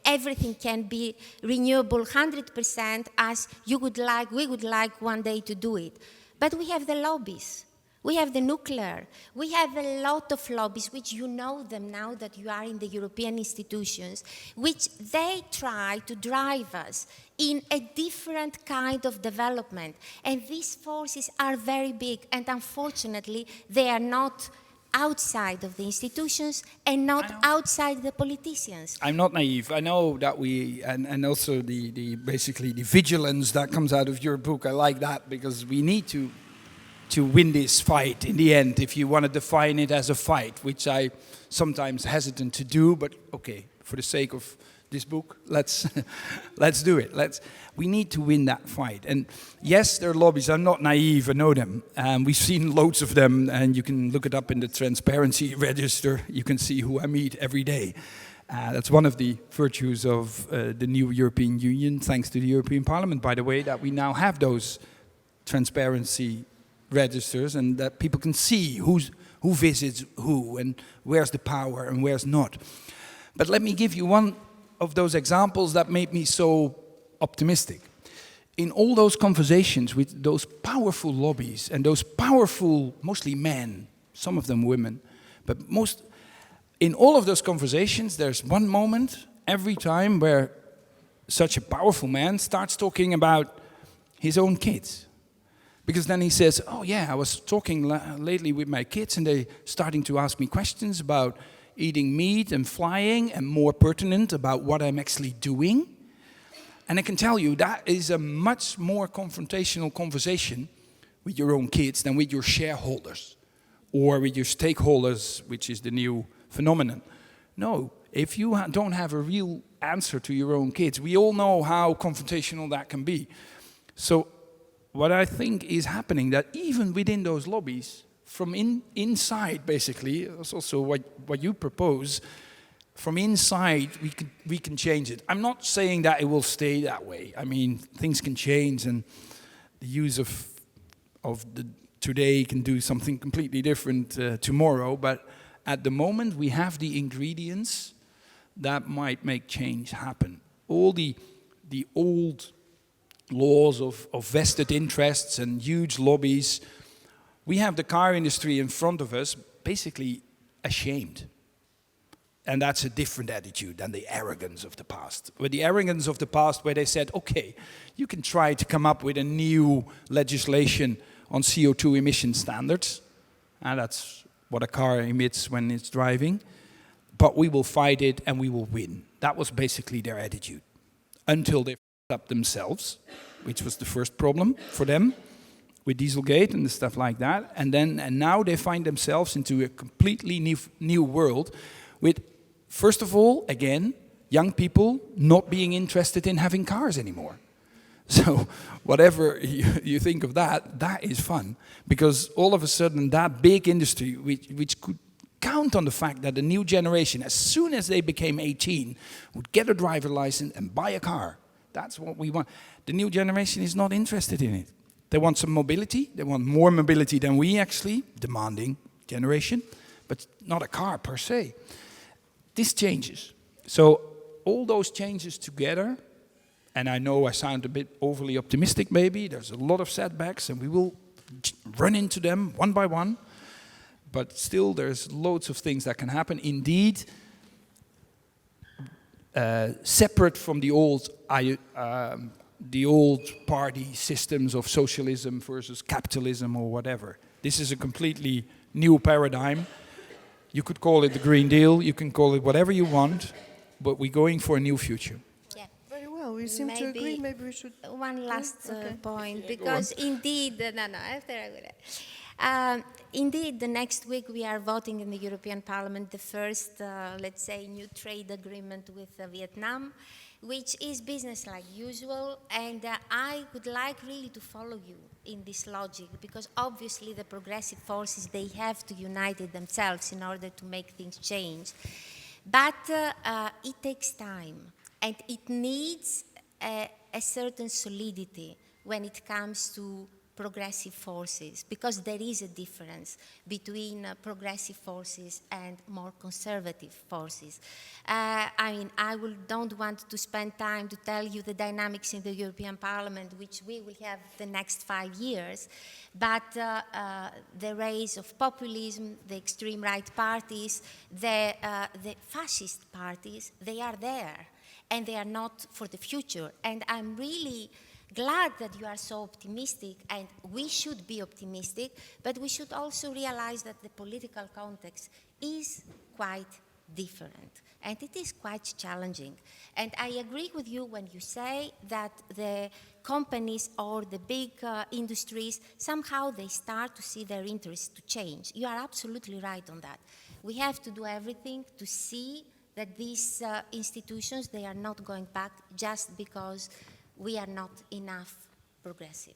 everything can be renewable 100% as we would like one day to do it. But we have the lobbies, we have the nuclear, we have a lot of lobbies, which you know them now that you are in the European institutions, which they try to drive us in a different kind of development. And these forces are very big, and unfortunately, they are not outside of the institutions and not outside the politicians.
I'm not naive. I know that and also basically the vigilance that comes out of your book, I like that, because we need to win this fight in the end, if you want to define it as a fight, which I sometimes hesitant to do, but okay, for the sake of this book, let's do it. We need to win that fight. And yes, there are lobbies. I'm not naive. I know them. We've seen loads of them, and you can look it up in the transparency register. You can see who I meet every day. That's one of the virtues of the new European Union, thanks to the European Parliament, by the way, that we now have those transparency registers, and that people can see who visits who, and where's the power and where's not. But let me give you one of those examples that made me so optimistic. In all those conversations with those powerful lobbies and those powerful, mostly men, some of them women, but in all of those conversations, there's one moment every time where such a powerful man starts talking about his own kids. Because then he says, oh yeah, I was talking lately with my kids, and they're starting to ask me questions about eating meat and flying, and more pertinent about what I'm actually doing. And I can tell you that is a much more confrontational conversation with your own kids than with your shareholders or with your stakeholders, which is the new phenomenon. No, if you don't have a real answer to your own kids, we all know how confrontational that can be. So what I think is happening, that even within those lobbies, from inside, basically, that's also what you propose, from inside we can change it. I'm not saying that it will stay that way. I mean, things can change, and the use of the today can do something completely different tomorrow, but at the moment we have the ingredients that might make change happen. All the old laws of vested interests and huge lobbies. We have the car industry in front of us, basically ashamed. And that's a different attitude than the arrogance of the past. With the arrogance of the past, where they said, okay, you can try to come up with a new legislation on CO2 emission standards, and that's what a car emits when it's driving, but we will fight it and we will win. That was basically their attitude, until they f***ed up themselves, which was the first problem for them, with Dieselgate and the stuff like that, and now they find themselves into a completely new world with, first of all, again, young people not being interested in having cars anymore. So whatever you think of that is fun, because all of a sudden that big industry, which could count on the fact that the new generation, as soon as they became 18, would get a driver license and buy a car. That's what we want. The new generation is not interested in it. They want some mobility. They want more mobility than we actually, demanding generation, but not a car per se. This changes. So all those changes together, and I know I sound a bit overly optimistic maybe, there's a lot of setbacks and we will run into them one by one, but still there's loads of things that can happen. Indeed, separate from the old party systems of socialism versus capitalism or whatever. This is a completely new paradigm. You could call it the Green Deal, you can call it whatever you want, but we're going for a new future.
Yeah.
Very well. we seem to agree. Maybe we should.
One last point,
Yeah,
because indeed, after I will. Indeed, the next week we are voting in the European Parliament the first, let's say, new trade agreement with Vietnam, which is business like usual, and I would like really to follow you in this logic, because obviously the progressive forces, they have to unite themselves in order to make things change. But it takes time, and it needs a certain solidity when it comes to progressive forces, because there is a difference between progressive forces and more conservative forces. I mean, don't want to spend time to tell you the dynamics in the European Parliament, which we will have the next 5 years, but the rise of populism, the extreme right parties, the fascist parties, they are there, and they are not for the future. And I'm really glad that you are so optimistic, and we should be optimistic, but we should also realize that the political context is quite different, and it is quite challenging. And I agree with you when you say that the companies or the big industries, somehow they start to see their interests to change. You are absolutely right on that. We have to do everything to see that these institutions, they are not going back just because we are not enough progressive.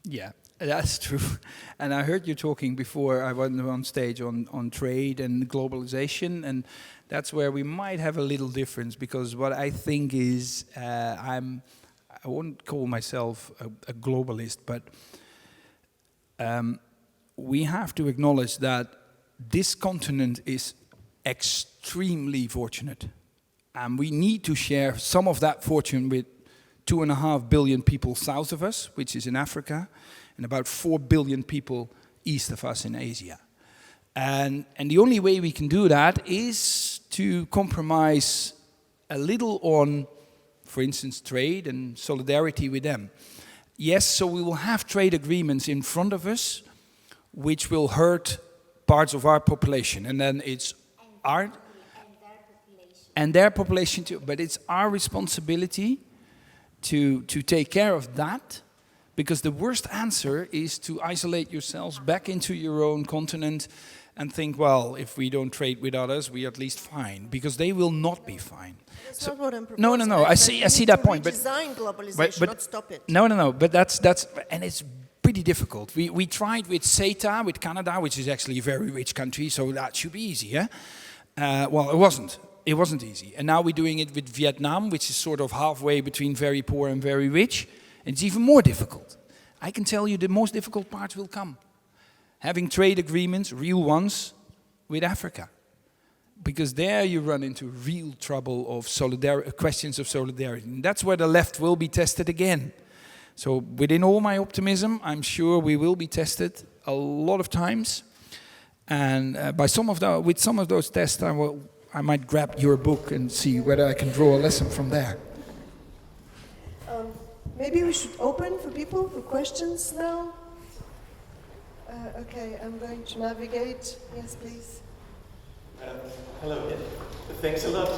Yeah, that's true. And I heard you talking before I went on stage on trade and globalization, and that's where we might have a little difference, because what I think is, I won't call myself a globalist, but we have to acknowledge that this continent is extremely fortunate. And we need to share some of that fortune with 2.5 billion people south of us, which is in Africa, and about 4 billion people east of us in Asia. And the only way we can do that is to compromise a little on, for instance, trade and solidarity with them. Yes, so we will have trade agreements in front of us, which will hurt parts of our population, and then it's our... and their population too. But it's our responsibility to take care of that, because the worst answer is to isolate yourselves back into your own continent and think, well, if we don't trade with others, we are at least fine, because they will not be fine.
That's not what I'm proposing.
No. I see that point, but
design globalization, not stop it.
No. But that's and it's pretty difficult. We tried with CETA with Canada, which is actually a very rich country, so that should be easy, yeah. Well, it wasn't. It wasn't easy. And now we're doing it with Vietnam, which is sort of halfway between very poor and very rich. And it's even more difficult. I can tell you the most difficult parts will come. Having trade agreements, real ones, with Africa. Because there you run into real trouble of questions of solidarity. And that's where the left will be tested again. So within all my optimism, I'm sure we will be tested a lot of times. And with some of those tests, I might grab your book and see whether I can draw a lesson from there.
Maybe we should open for people for questions now. Okay, I'm going to navigate. Yes, please.
Hello. Thanks a lot.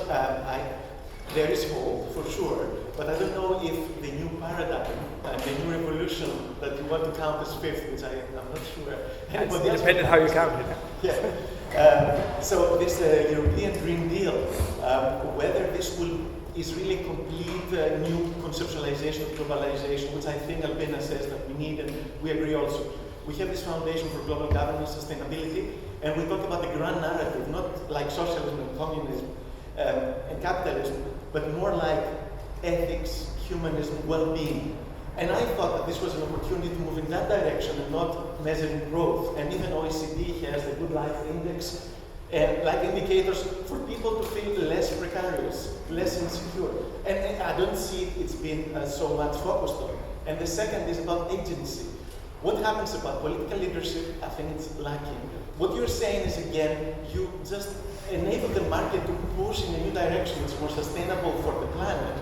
There is hope for sure, but I don't know if the new paradigm, the new revolution that you want to count as fifth, which I'm not sure.
It depends how you count it.
Yeah. So this European Green Deal, whether this is really complete new conceptualization of globalization, which I think Albena says that we need, and we agree also. We have this foundation for global governance, sustainability, and we talk about the grand narrative, not like socialism and communism and capitalism, but more like ethics, humanism, well-being. And I thought that this was an opportunity to move in that direction and not measuring growth. And even OECD has the Good Life Index, like indicators for people to feel less precarious, less insecure. And I don't see it's been so much focused on. And the second is about agency. What happens about political leadership? I think it's lacking. What you're saying is, again, you just enable the market to push in a new direction. It's more sustainable for the planet.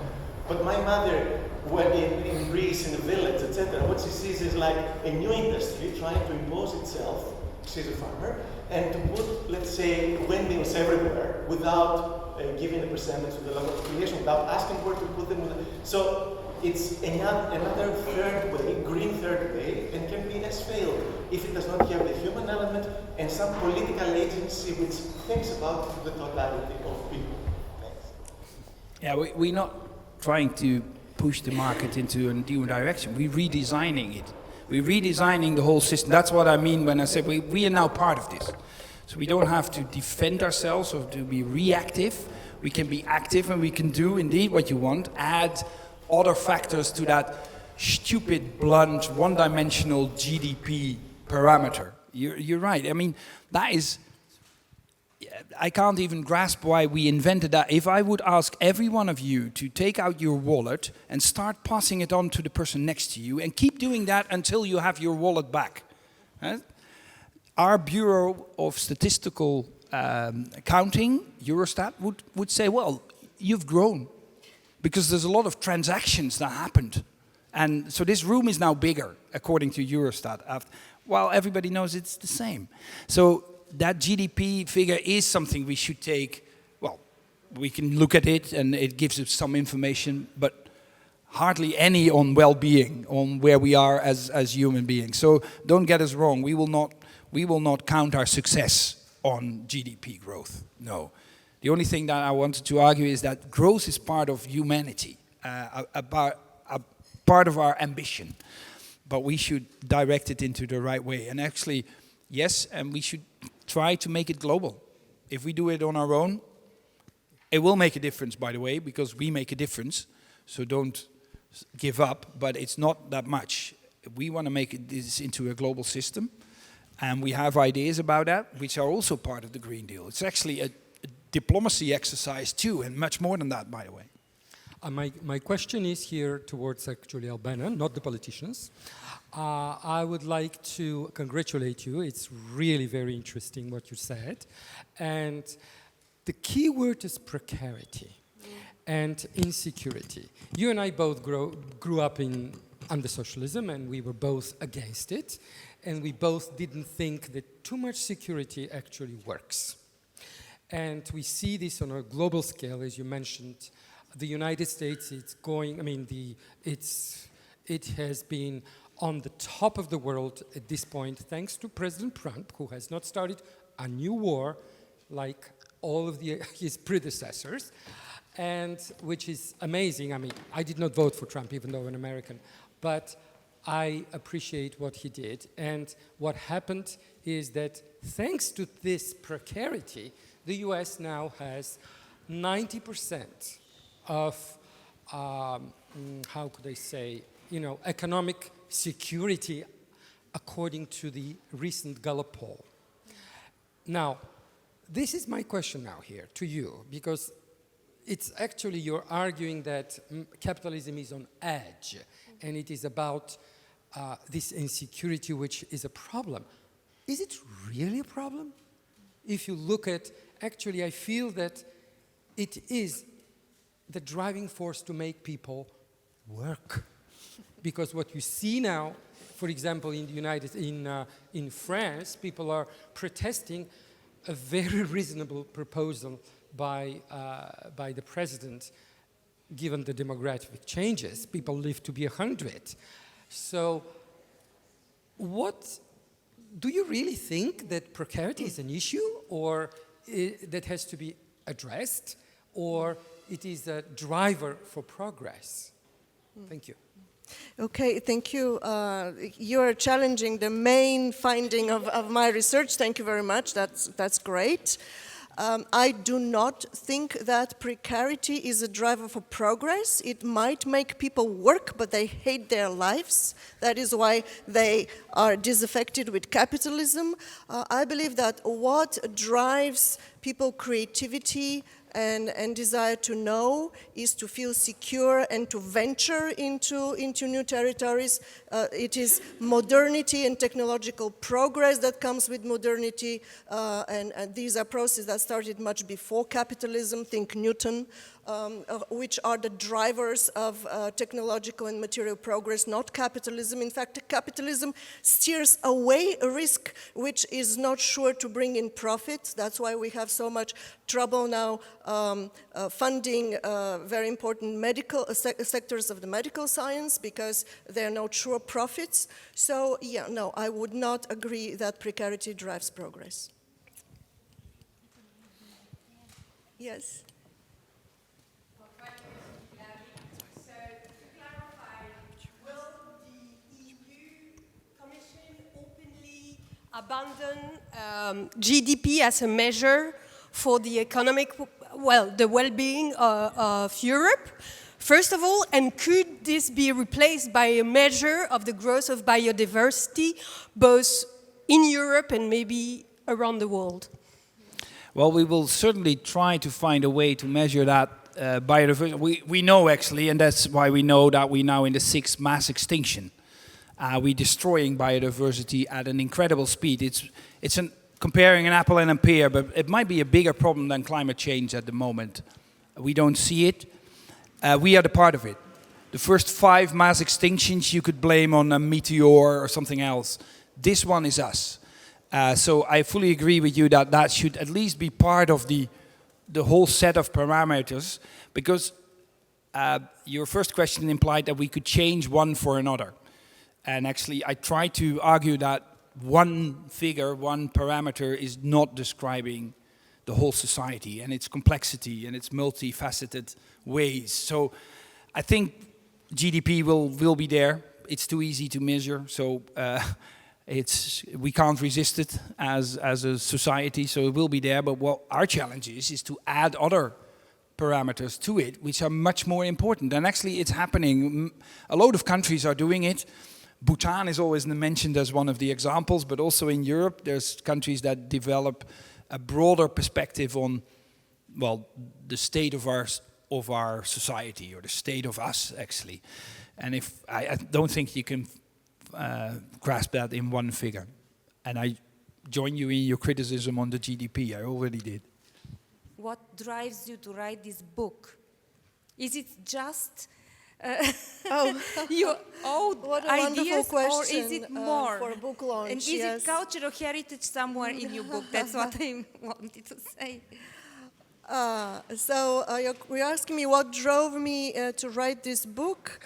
But my mother, when in Greece, in a village, etc., what she sees is like a new industry trying to impose itself. She's a farmer, and to put, let's say, windmills everywhere without giving a percentage to the local population without asking where to put them. So it's another third way, green third way, and can be as failed if it does not have the human element and some political agency which thinks about the totality of people. Thanks.
Yeah, we're not trying to push the market into a new direction. We're redesigning it. We're redesigning the whole system. That's what I mean when I say we are now part of this. So we don't have to defend ourselves or to be reactive. We can be active and we can do indeed what you want. Add other factors to that stupid, blunt, one-dimensional GDP parameter. You're right. I mean, that is... I can't even grasp why we invented that. If I would ask every one of you to take out your wallet and start passing it on to the person next to you and keep doing that until you have your wallet back. Our Bureau of Statistical Accounting, Eurostat, would say, well, you've grown. Because there's a lot of transactions that happened. And so this room is now bigger, according to Eurostat. While everybody knows it's the same. So that GDP figure is something we should take, well, we can look at it and it gives us some information, but hardly any on well-being, on where we are as human beings. So don't get us wrong, we will not count our success on GDP growth, no. The only thing that I wanted to argue is that growth is part of humanity, a part of our ambition, but we should direct it into the right way. And actually, yes, and we should try to make it global. If we do it on our own, it will make a difference, by the way, because we make a difference. So don't give up, but it's not that much. We want to make this into a global system, and we have ideas about that, which are also part of the Green Deal. It's actually a diplomacy exercise too, and much more than that, by the way.
My question is here towards actually Albena, not the politicians. I would like to congratulate you. It's really very interesting what you said. And the key word is precarity and insecurity. You and I both grew up under socialism, and we were both against it. And we both didn't think that too much security actually works. And we see this on a global scale, as you mentioned. The United States, it has been on the top of the world at this point, thanks to President Trump, who has not started a new war like all of his predecessors, and which is amazing. I mean, I did not vote for Trump, even though I'm an American, but I appreciate what he did. And what happened is that thanks to this precarity, the US now has 90% of, how could I say, economic security according to the recent Gallup poll. Now, this is my question now here to you, because it's actually you're arguing that capitalism is on edge, and it is about this insecurity, which is a problem. Is it really a problem? If you look at, actually, I feel that it is the driving force to make people work. Because what you see now, for example, in France, people are protesting a very reasonable proposal by the president, given the demographic changes. People live to be 100. So do you really think that precarity is an issue, or that has to be addressed, or it is a driver for progress? Thank you.
Okay, thank you. You are challenging the main finding of my research. Thank you very much. That's great. I do not think that precarity is a driver for progress. It might make people work, but they hate their lives. That is why they are disaffected with capitalism. I believe that what drives people's creativity and desire to know is to feel secure and to venture into new territories. It is modernity and technological progress that comes with modernity, and these are processes that started much before capitalism. Think Newton, which are the drivers of technological and material progress, not capitalism. In fact, capitalism steers away a risk which is not sure to bring in profit. That's why we have so much trouble now funding very important medical sectors of the medical science because there are no true profits. So yeah, no, I would not agree that precarity drives progress. Yes.
Abandon GDP as a measure for the economic, well, the well-being of Europe, first of all, and could this be replaced by a measure of the growth of biodiversity, both in Europe and maybe around the world?
Well, we will certainly try to find a way to measure that biodiversity. We know actually, and that's why we know that we're now in the 6th mass extinction. We're destroying biodiversity at an incredible speed. It's comparing an apple and a pear, but it might be a bigger problem than climate change at the moment. We don't see it. We are the part of it. The first 5 mass extinctions you could blame on a meteor or something else. This one is us. So I fully agree with you that that should at least be part of the whole set of parameters, because your first question implied that we could change one for another. And actually, I try to argue that one figure, one parameter is not describing the whole society and its complexity and its multifaceted ways. So I think GDP will be there. It's too easy to measure, so we can't resist it as a society, so it will be there. But what our challenge is to add other parameters to it, which are much more important. And actually, it's happening. A lot of countries are doing it. Bhutan is always mentioned as one of the examples, but also in Europe, there's countries that develop a broader perspective on, well, the state of our society, or the state of us, actually. And if I don't think you can grasp that in one figure. And I join you in your criticism on the GDP. I already did.
What drives you to write this book? Is it just your old
what a
ideas,
question,
or is it more?
For a book launch,
and is
yes.
it cultural heritage somewhere in your book? That's what I wanted to say.
You're asking me what drove me to write this book.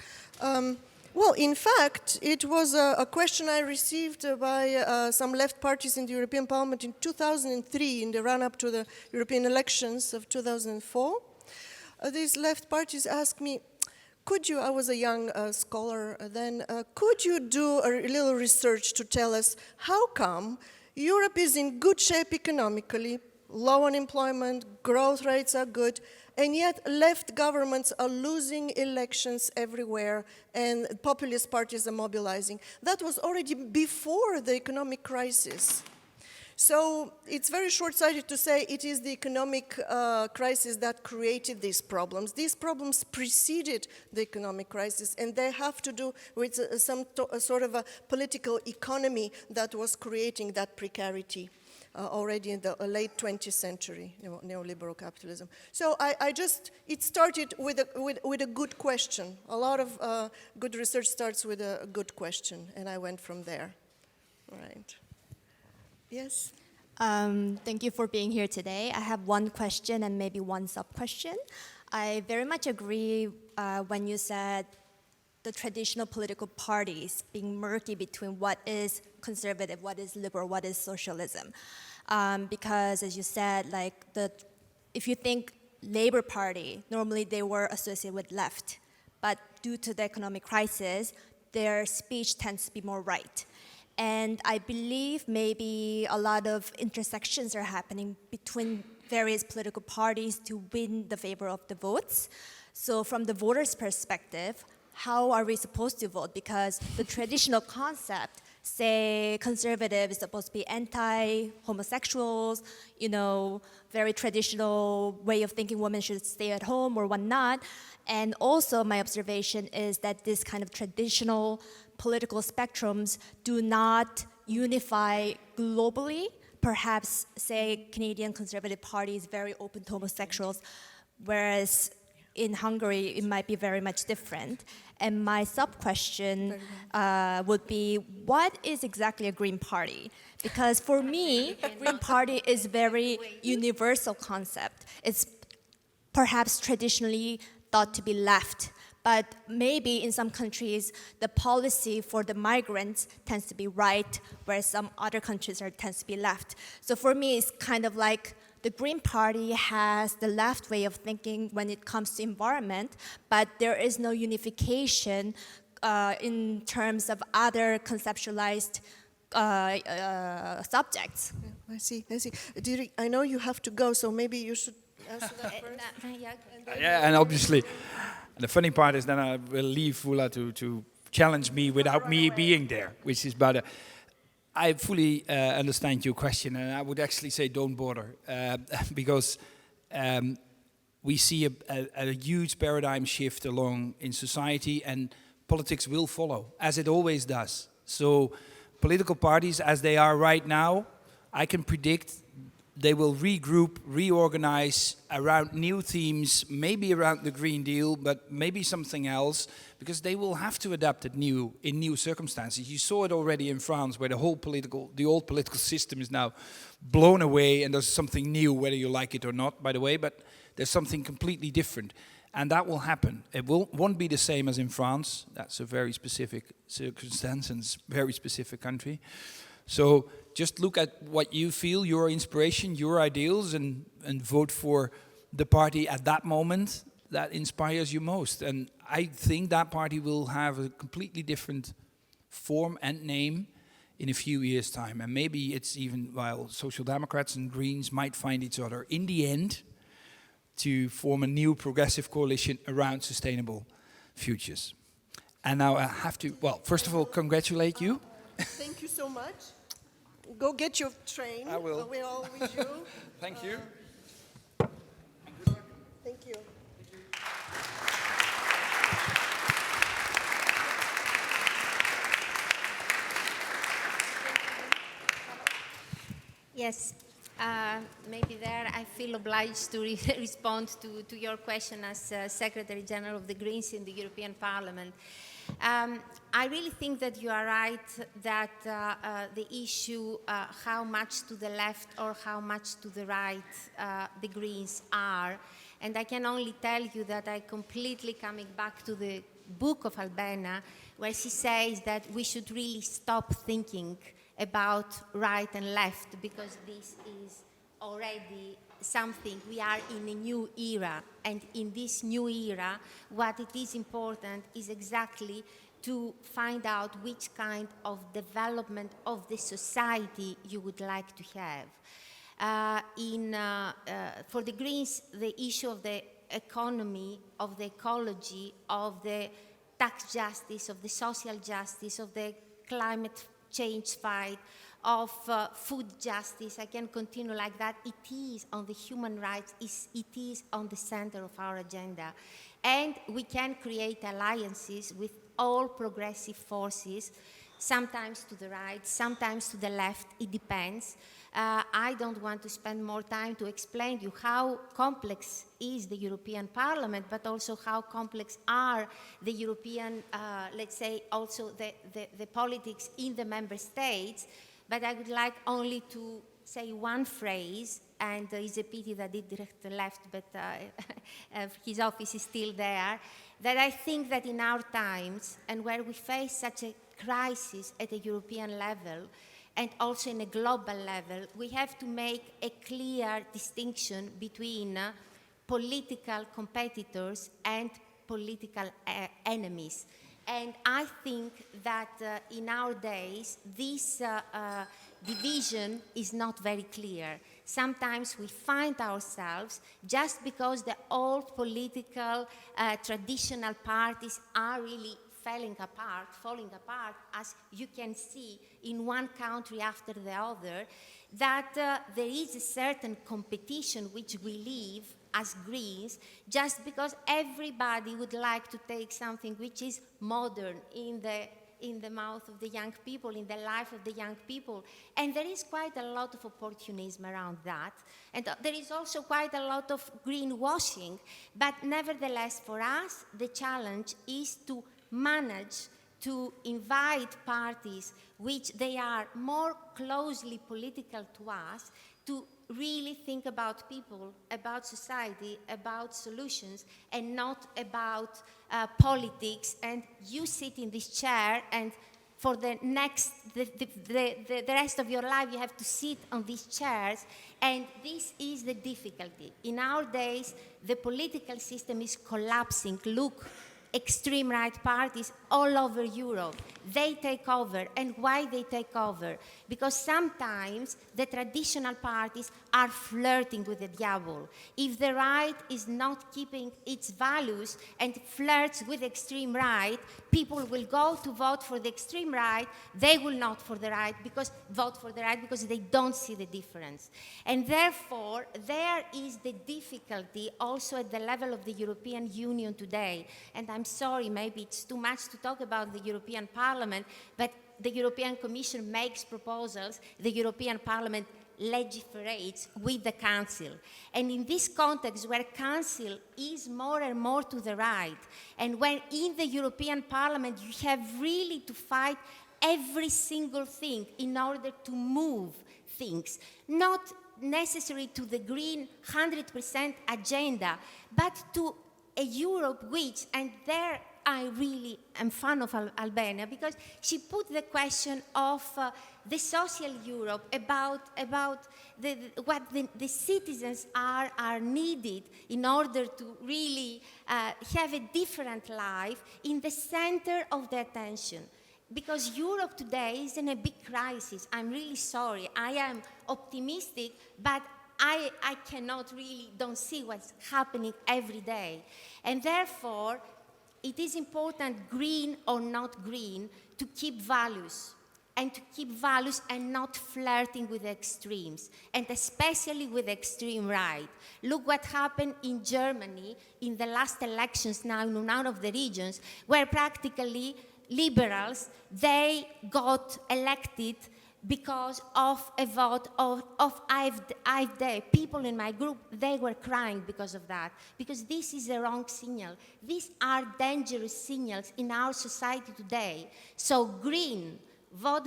Well, in fact, it was a question I received by some left parties in the European Parliament in 2003, in the run-up to the European elections of 2004. These left parties asked me, could you, I was a young scholar then, could you do a little research to tell us how come Europe is in good shape economically, low unemployment, growth rates are good, and yet left governments are losing elections everywhere and populist parties are mobilizing. That was already before the economic crisis. So it's very short-sighted to say it is the economic crisis that created these problems. These problems preceded the economic crisis, and they have to do with some sort of a political economy that was creating that precarity already in the late 20th century, neoliberal capitalism. So it started with a good question. A lot of good research starts with a good question, and I went from there. Right. Yes?
Thank you for being here today. I have one question and maybe one sub-question. I very much agree when you said the traditional political parties being murky between what is conservative, what is liberal, what is socialism. Because as you said, like if you think Labour Party, normally they were associated with left, but due to the economic crisis, their speech tends to be more right. And I believe maybe a lot of intersections are happening between various political parties to win the favor of the votes. So from the voters' perspective, how are we supposed to vote? Because the traditional concept, say conservative is supposed to be anti-homosexuals, very traditional way of thinking women should stay at home or whatnot. And also my observation is that this kind of traditional political spectrums do not unify globally. Perhaps, say, Canadian Conservative Party is very open to homosexuals, whereas in Hungary, it might be very much different. And my sub-question would be, what is exactly a Green Party? Because for me, Green Party is very universal concept. It's perhaps traditionally thought to be left, but maybe in some countries, the policy for the migrants tends to be right, whereas some other countries tends to be left. So for me, it's kind of like the Green Party has the left way of thinking when it comes to environment, but there is no unification in terms of other conceptualized subjects.
Yeah, I see. Diederik, I know you have to go, so maybe you should answer that first.
Yeah, and obviously, the funny part is then I will leave Vula to challenge me without me being there, which is about I fully understand your question, and I would actually say don't bother, because we see a huge paradigm shift along in society, and politics will follow, as it always does. So political parties, as they are right now, I can predict they will regroup, reorganize around new themes, maybe around the Green Deal, but maybe something else, because they will have to adapt it in new circumstances. You saw it already in France, where the old political system is now blown away, and there's something new, whether you like it or not, by the way, but there's something completely different. And that will happen. It won't be the same as in France. That's a very specific circumstance and very specific country. So just look at what you feel, your inspiration, your ideals, and vote for the party at that moment that inspires you most. And I think that party will have a completely different form and name in a few years' time. And maybe it's even, while Social Democrats and Greens might find each other in the end to form a new progressive coalition around sustainable futures. And now I have to, well, first of all, congratulate you.
Thank you so much. Go get your train.
I will.
We're all with you.
Thank you.
Thank you.
Yes, maybe there I feel obliged to respond to your question as Secretary General of the Greens in the European Parliament. I really think that you are right that the issue how much to the left or how much to the right the Greens are, and I can only tell you that I completely coming back to the book of Albena, where she says that we should really stop thinking about right and left, because this is already something. We are in a new era, and in this new era, what it is important is exactly to find out which kind of development of the society you would like to have. For the Greens, the issue of the economy, of the ecology, of the tax justice, of the social justice, of the climate change fight, of food justice, I can continue like that. It is on the human rights, it is on the center of our agenda. And we can create alliances with all progressive forces, sometimes to the right, sometimes to the left, it depends. I don't want to spend more time to explain to you how complex is the European Parliament, but also how complex are the European, let's say, also the politics in the member states. But I would like only to say one phrase, and it's a pity that Diederik left, but his office is still there, that I think that in our times, and where we face such a crisis at a European level, and also in a global level, we have to make a clear distinction between political competitors and political enemies. And I think that in our days, this division is not very clear. Sometimes we find ourselves, just because the old political traditional parties are really falling apart, as you can see in one country after the other, that there is a certain competition which we live as Greens, just because everybody would like to take something which is modern in the in the mouth of the young people, in the life of the young people. And there is quite a lot of opportunism around that. And there is also quite a lot of greenwashing. But nevertheless, for us, the challenge is to manage to invite parties which they are more closely political to us to really think about people, about society, about solutions, and not about politics. And you sit in this chair, and for the rest of your life, you have to sit on these chairs. And this is the difficulty. In our days, the political system is collapsing. Look, extreme right parties all over Europe, they take over. And why they take over? Because sometimes the traditional parties are flirting with the devil. If the right is not keeping its values and flirts with extreme right, people will go to vote for the extreme right. They will not vote for the right because they don't see the difference. And therefore, there is the difficulty also at the level of the European Union today. And I'm sorry, maybe it's too much to talk about the European Parliament, but the European Commission makes proposals, the European Parliament legiferates with the Council. And in this context, where Council is more and more to the right, and when in the European Parliament you have really to fight every single thing in order to move things, not necessary to the green 100% agenda, but to a Europe which, and there I really am fan of Albena, because she put the question of the social Europe, about what the citizens are needed in order to really have a different life in the center of the attention. Because Europe today is in a big crisis. I'm really sorry. I am optimistic, but I cannot really, don't see what's happening every day. And therefore, it is important, green or not green, to keep values. And to keep values and not flirting with extremes, and especially with extreme right. Look what happened in Germany in the last elections now in one of the regions, where practically liberals, they got elected because of a vote of AfD. People in my group, they were crying because of that, because this is a wrong signal. These are dangerous signals in our society today. So green, vote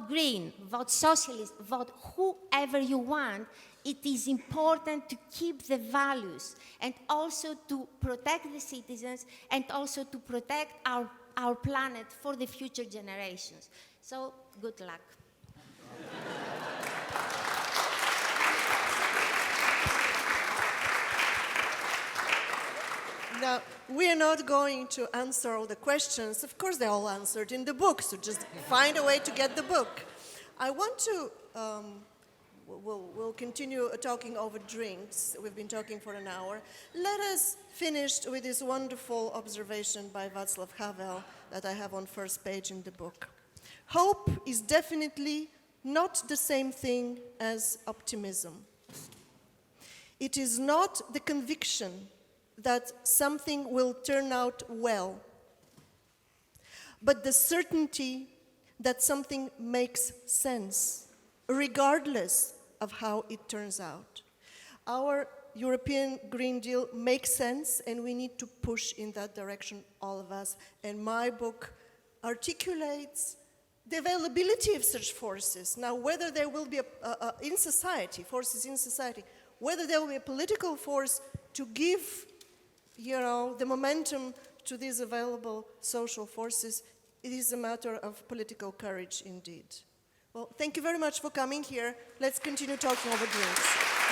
socialist, vote whoever you want. It is important to keep the values and also to protect the citizens and also to protect our planet for the future generations. So good luck.
Now, we are not going to answer all the questions. Of course, they're all answered in the book, so just find a way to get the book. I want to, we'll continue talking over drinks. We've been talking for an hour. Let us finish with this wonderful observation by Václav Havel that I have on first page in the book. Hope is definitely not the same thing as optimism. It is not the conviction that something will turn out well, but the certainty that something makes sense, regardless of how it turns out. Our European Green Deal makes sense, and we need to push in that direction, all of us. And my book articulates the availability of such forces. Now, whether there will be in society, forces in society, whether there will be a political force to give the momentum to these available social forces, it is a matter of political courage indeed. Well, thank you very much for coming here. Let's continue talking over drinks.